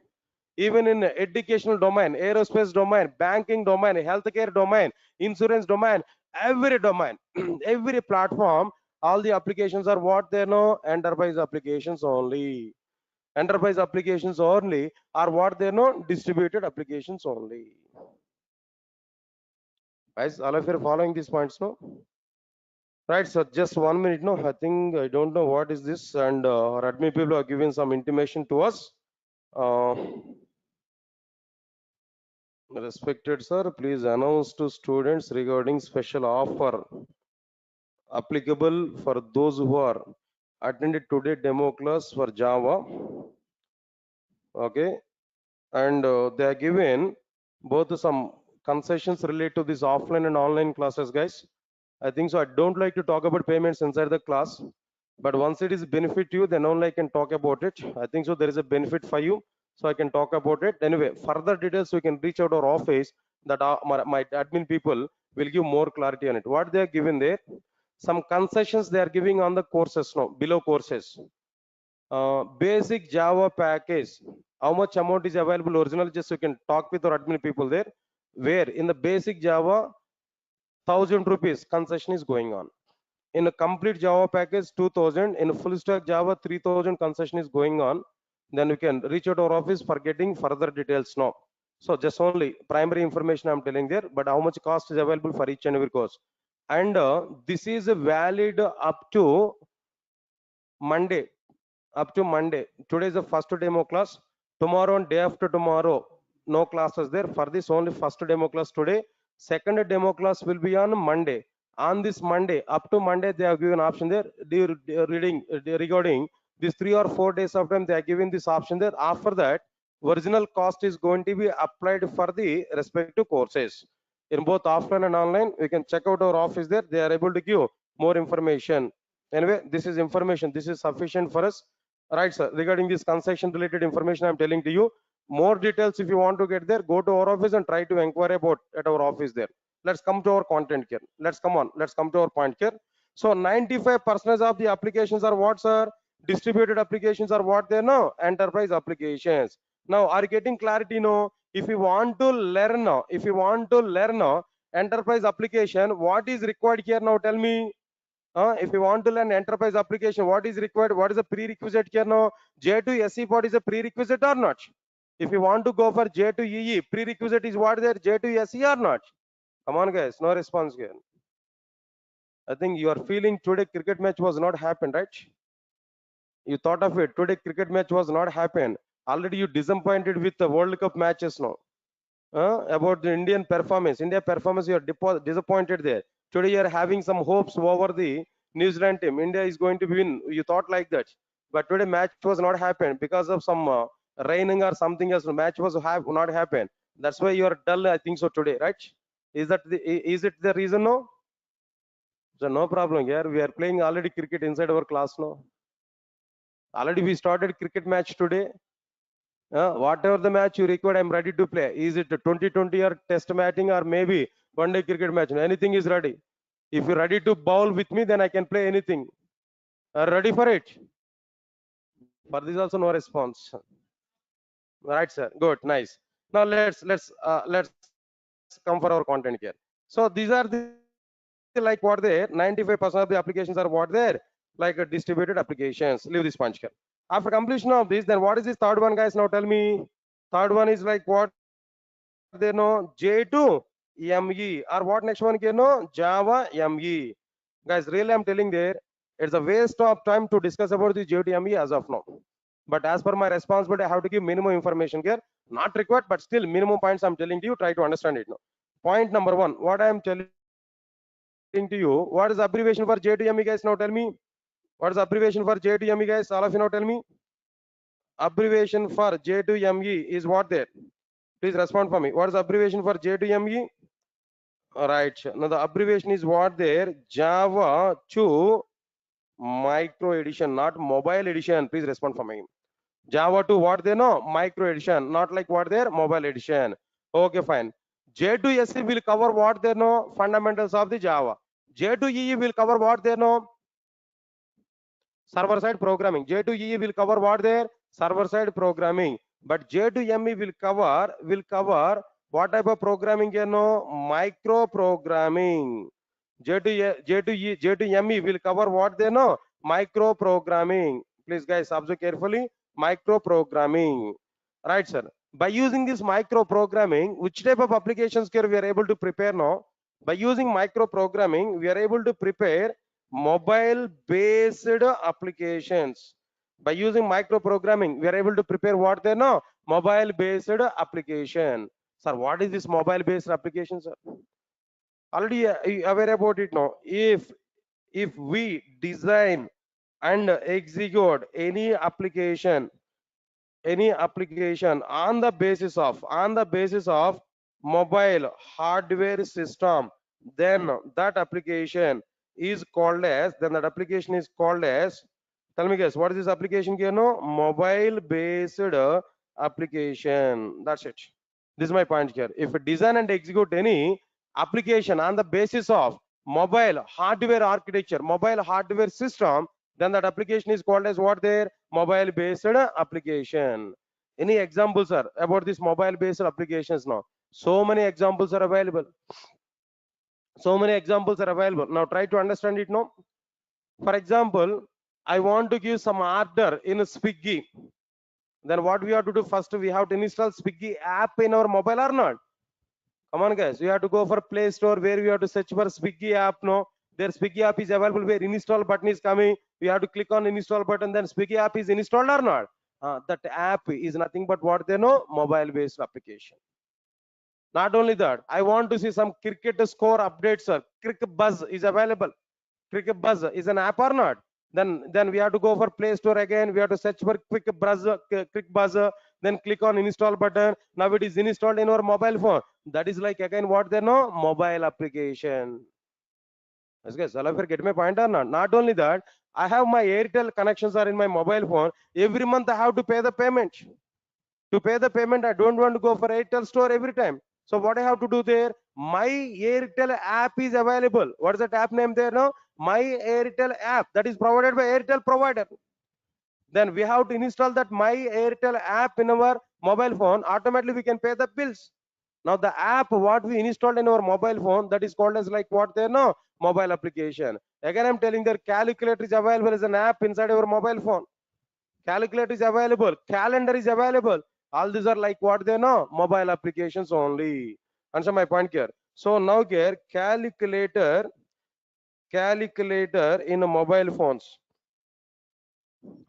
even in educational domain, aerospace domain, banking domain, healthcare domain, insurance domain, every domain, every platform, all the applications are what they know, enterprise applications only. Enterprise applications only are what they know, distributed applications only. Guys, all of you are following these points, no? Right, so just 1 minute, no? I think I don't know what is this, and our admin people are giving some intimation to us. Uh, Respected sir, please announce to students regarding special offer applicable for those who are attended today demo class for Java. Okay, and they are given both some concessions related to this offline and online classes, guys. I think so. I don't like to talk about payments inside the class, but once it is benefit to you, then only I can talk about it. I think so. There is a benefit for you, so I can talk about it. Anyway, further details we can reach out our office. That my admin people will give more clarity on it. What they are given there, some concessions they are giving on the courses now below courses. Basic Java package. How much amount is available original? Just you can talk with our admin people there. Where in the basic Java, 1,000 rupees concession is going on. In a complete Java package, 2,000. In a full stack Java, 3,000 concession is going on. Then we can reach out our office for getting further details now. So just only primary information I'm telling there, but how much cost is available for each and every course. And this is valid up to Monday. Up to Monday. Today is the first demo class. Tomorrow and day after tomorrow, no classes there. For this only first demo class today. Second demo class will be on Monday. On this Monday, up to Monday, they have given option there. Regarding these 3 or 4 days of time, they are giving this option there. After that, original cost is going to be applied for the respective courses. In both offline and online, we can check out our office there. They are able to give more information. Anyway, this is information. This is sufficient for us. Right, sir. Regarding this concession related information, I'm telling to you. More details, if you want to get there, go to our office and try to inquire about at our office there. Let's come to our content here. Let's come on. Let's come to our point here. So 95% of the applications are what, sir? Distributed applications are what they know? Enterprise applications. Now, are you getting clarity? No. If you want to learn now, enterprise application, what is required here now? Tell me. If you want to learn enterprise application, what is required? What is the prerequisite here now? J2 SE what is a prerequisite or not? If you want to go for J2 EE, prerequisite is what there? J2 SE or not? Come on, guys, no response here. I think you are feeling today cricket match was not happened, right? You thought of it. Today cricket match was not happened. Already you disappointed with the World Cup matches now. About the Indian performance. India performance, you are disappointed there. Today you are having some hopes over the New Zealand team. India is going to win. You thought like that. But today match was not happened because of some raining or something else. Match was not happened. That's why you are dull, I think so today, right? Is it the reason? No. So no problem here. We are playing already cricket inside our class now. Already we started cricket match today. Whatever the match you require, I'm ready to play. Is it a 2020 or test matching or maybe one day cricket match? Anything is ready. If you're ready to bowl with me, then I can play anything. Ready for it? For this also no response. Right, sir. Good, nice. Now let's come for our content here. So these are the like what there 95% of the applications are what there like distributed applications. Leave this punch here. After completion of this, then what is this third one, guys? Now tell me. Third one is like what they know J2 ME or what next one can know Java ME. Guys, really I'm telling there, it's a waste of time to discuss about the J2 ME as of now. But as per my responsibility, I have to give minimum information here. Not required, but still minimum points I'm telling to you. Try to understand it now. Point number one, what I am telling to you, what is abbreviation for J2ME, guys? Now tell me. What is abbreviation for J2ME, guys? All of you now tell me. Abbreviation for J2ME is what there? Please respond for me. What is abbreviation for J2ME? Right. Now the abbreviation is what there? Java 2 micro edition, not mobile edition. Please respond for me. Java 2 what they know? Micro edition, not like what there? Mobile edition. Okay, fine. J2SE will cover what they know? Fundamentals of the Java. J2EE will cover what they know? Server side programming. J2EE will cover what there? Server side programming. But J2ME will cover what type of programming you know? Micro programming. J2ME will cover what they know? Micro programming. Please guys observe carefully. Micro programming. Right, sir. By using this micro programming, which type of applications here we are able to prepare now? By using micro programming, we are able to prepare mobile based applications. By using micro programming, we are able to prepare what they know? Mobile based application. Sir, what is this mobile based application, sir? Already aware about it now. If we design and execute any application on the basis of mobile hardware system, then that application is called as, tell me guys, what is this application here? No, mobile based application. That's it. This is my point here. If we design and execute any application on the basis of mobile hardware architecture, mobile hardware system, then that application is called as what there? Mobile based application. Any examples are about this mobile based applications now? So many examples are available. Now try to understand it now. For example, I want to give some order in Swiggy. Then what we have to do first? We have to install Swiggy app in our mobile or not? Come on, guys. We have to go for Play Store where we have to search for Swiggy app. No, their Swiggy app is available where install button is coming. We have to click on install button. Then Swiggy app is installed or not? That app is nothing but what they know? Mobile based application. Not only that, I want to see some cricket score updates, sir. Cricket Buzz is available. Cricket Buzz is an app or not? Then we have to go for Play Store again. We have to search for Cricket Buzz. Then click on install button. Now it is installed in our mobile phone. That is like again what they know? Mobile application. Yes, guys, all of you get my point or not? Not only that, I have my Airtel connections are in my mobile phone. Every month I have to pay the payment. To pay the payment, I don't want to go for Airtel store every time. So what I have to do there? My Airtel app is available. What is that app name there now? My Airtel app that is provided by Airtel provider. Then we have to install that My Airtel app in our mobile phone. Automatically we can pay the bills. Now the app what we installed in our mobile phone, that is called as like what there now? Mobile application. Again I'm telling that calculator is available as an app inside our mobile phone. Calculator is available. Calendar is available. All these are like what they know? Mobile applications only. Answer my point here. So now here calculator in mobile phones.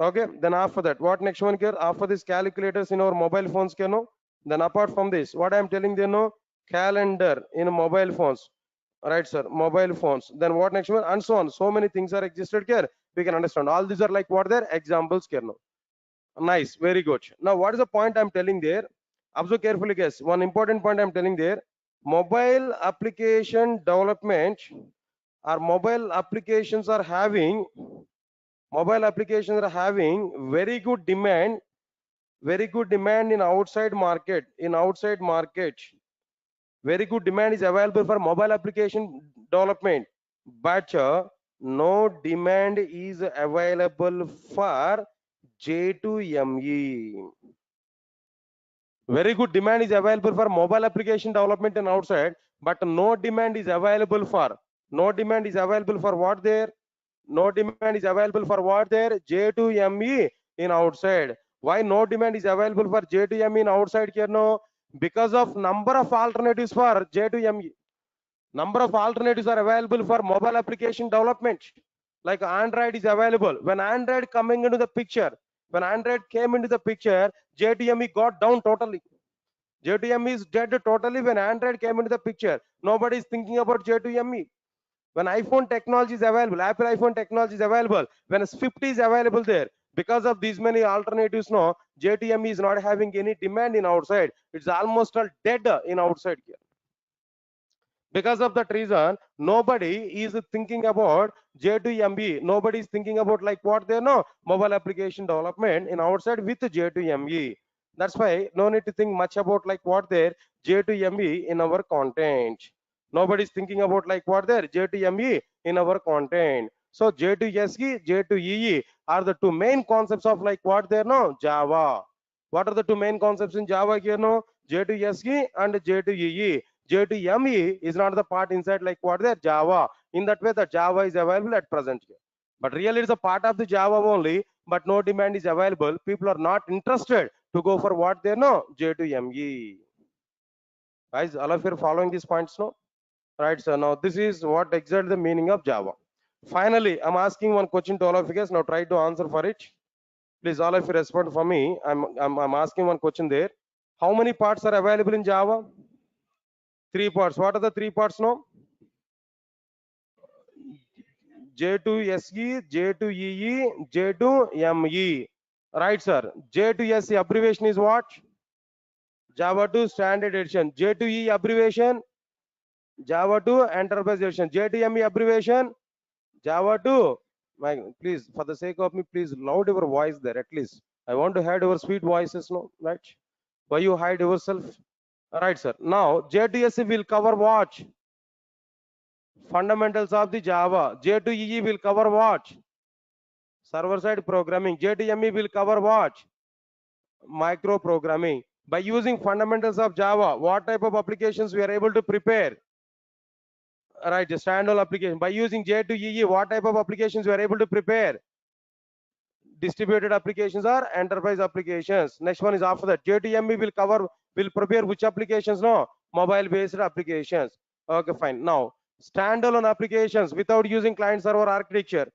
Okay, then after that, what next one here? After this calculators in our mobile phones, you know. Then apart from this, what I am telling you know, calendar in mobile phones. Right, sir, mobile phones. Then what next one? And so on. So many things are existed here. We can understand. All these are like what their examples here now. Nice, very good. Now, what is the point I'm telling there? Observe carefully, guys. One important point I'm telling there. Mobile application development our mobile applications are having very good demand in outside market. Very good demand is available for mobile application development, but no demand is available for J2ME. Very good demand is available for mobile application development and outside, but no demand is available for what there? No demand is available for what there? J2ME in outside. Why no demand is available for J2ME in outside here? No, because of number of alternatives for J2ME. Number of alternatives are available for mobile application development. Like Android is available. When Android came into the picture, J2ME got down totally. J2ME is dead totally when Android came into the picture. Nobody is thinking about J2ME. When iPhone technology is available, Apple iPhone technology is available, when Swift is available there, because of these many alternatives, no, J2ME is not having any demand in outside. It's almost all dead in outside here. Because of that reason, nobody is thinking about J2ME. Nobody is thinking about like what they know, mobile application development in outside with J2ME. That's why no need to think much about like what there J2ME in our content. Nobody is thinking about like what there J2ME in our content. So J2SE, J2EE are the two main concepts of like what there no Java. What are the two main concepts in Java here? No, J2SE and J2EE. J2ME is not the part inside like what there Java. In that way, the Java is available at present here. But really, it's a part of the Java only. But no demand is available. People are not interested to go for what they know J2ME. Guys, all of you are following these points, no? Right. So now this is what exactly the meaning of Java. Finally, I'm asking one question to all of you guys. Now try to answer for it. Please, all of you respond for me. I'm asking one question there. How many parts are available in Java? 3 parts. What are the 3 parts now? J2SE, J2EE, J2ME. Right, sir. J2SE abbreviation is what? Java 2 Standard Edition. J2E abbreviation? Java 2 Enterprise Edition. J2ME abbreviation? Java 2. Please, for the sake of me, please loud your voice there at least. I want to hide your sweet voices, no? Right? Why you hide yourself? Right, sir. Now, J2SE will cover what? Fundamentals of the Java. J2EE will cover what? Server side programming. J2ME will cover what? Micro programming. By using fundamentals of Java, what type of applications we are able to prepare? Right, standalone application. By using J2EE, what type of applications we are able to prepare? Distributed applications or enterprise applications. Next one is after that. J2ME will prepare which applications? No, mobile based applications. Okay, fine. Now, standalone applications without using client server architecture.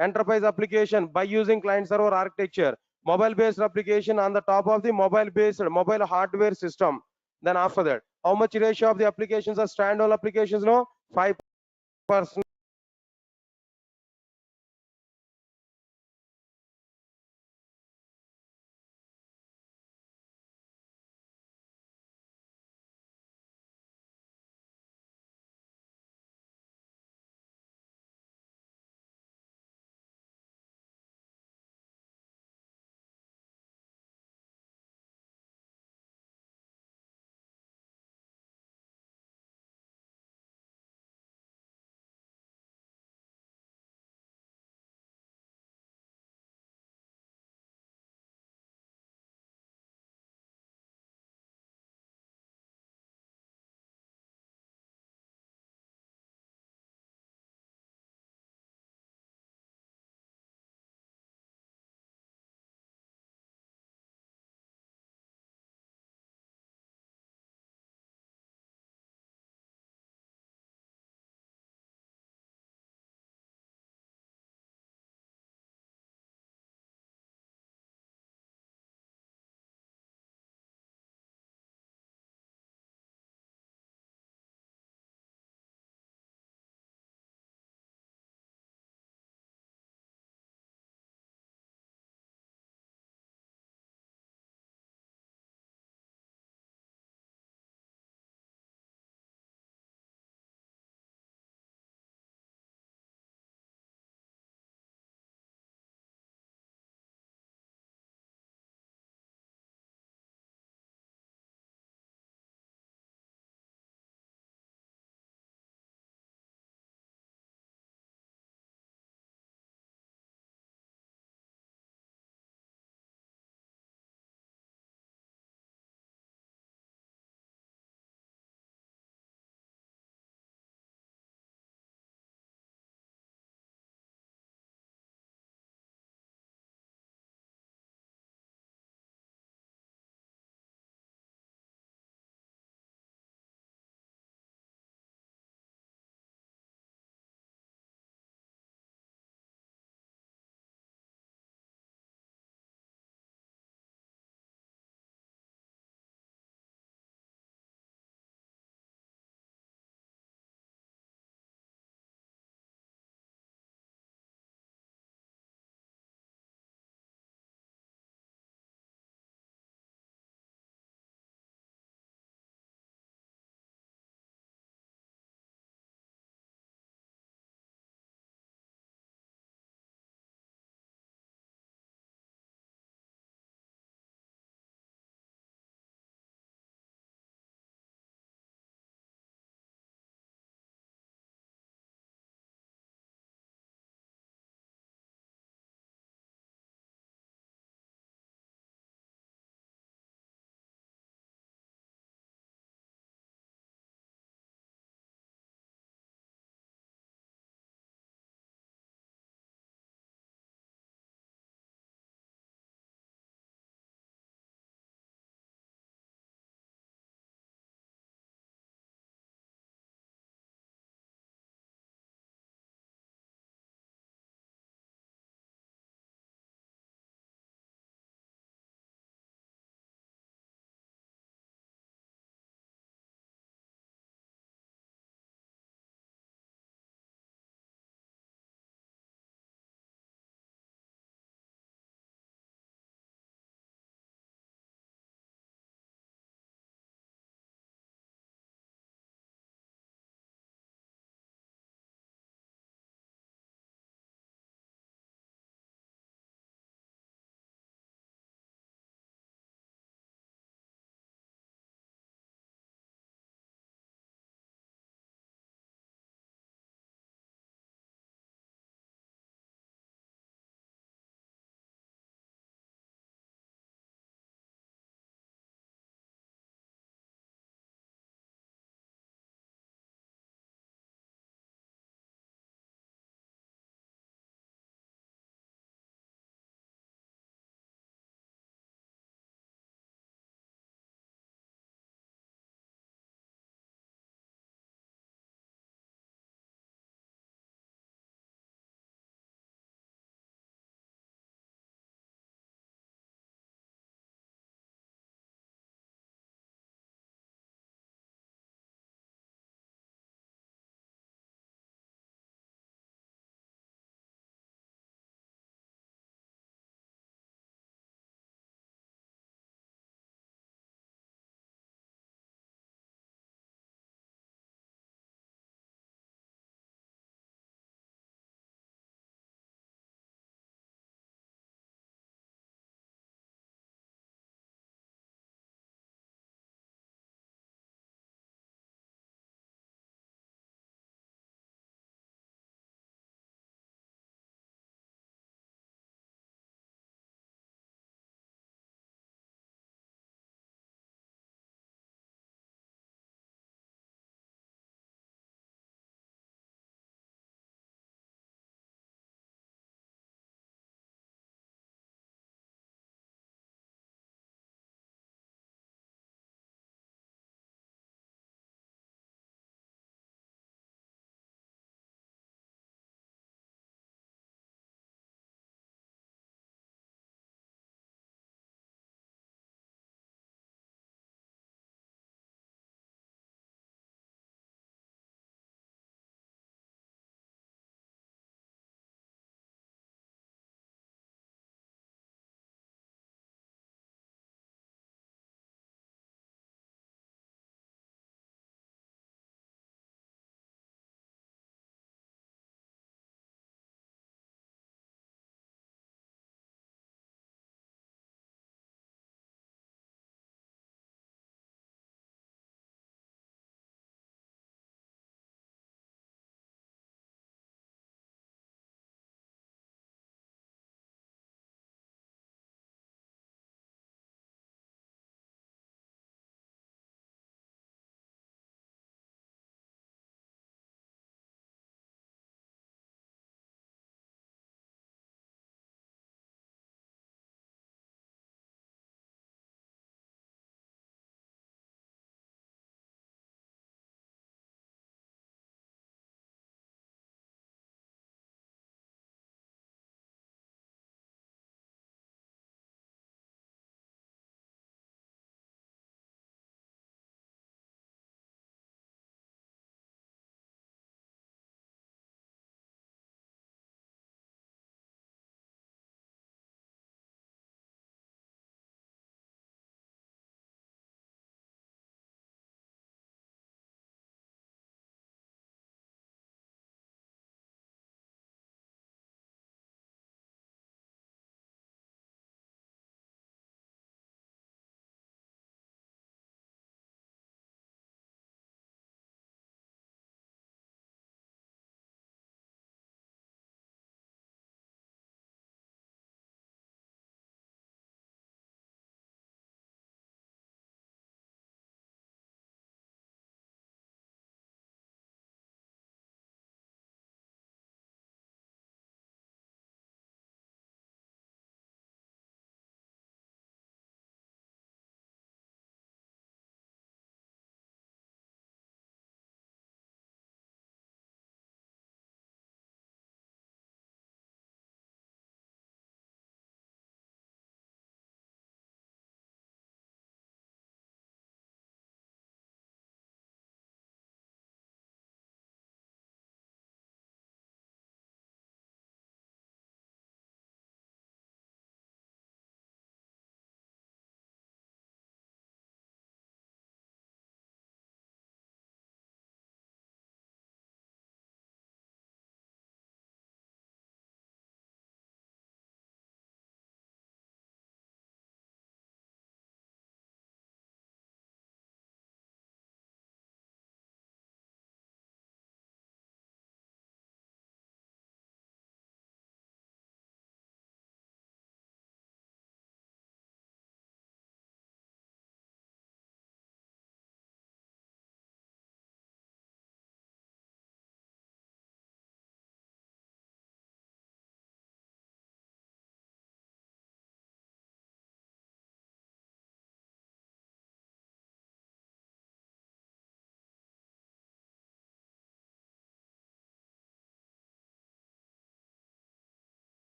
Enterprise application by using client server architecture. Mobile based application on the top of the mobile hardware system. Then after that, how much ratio of the applications are standalone applications? No, 5%.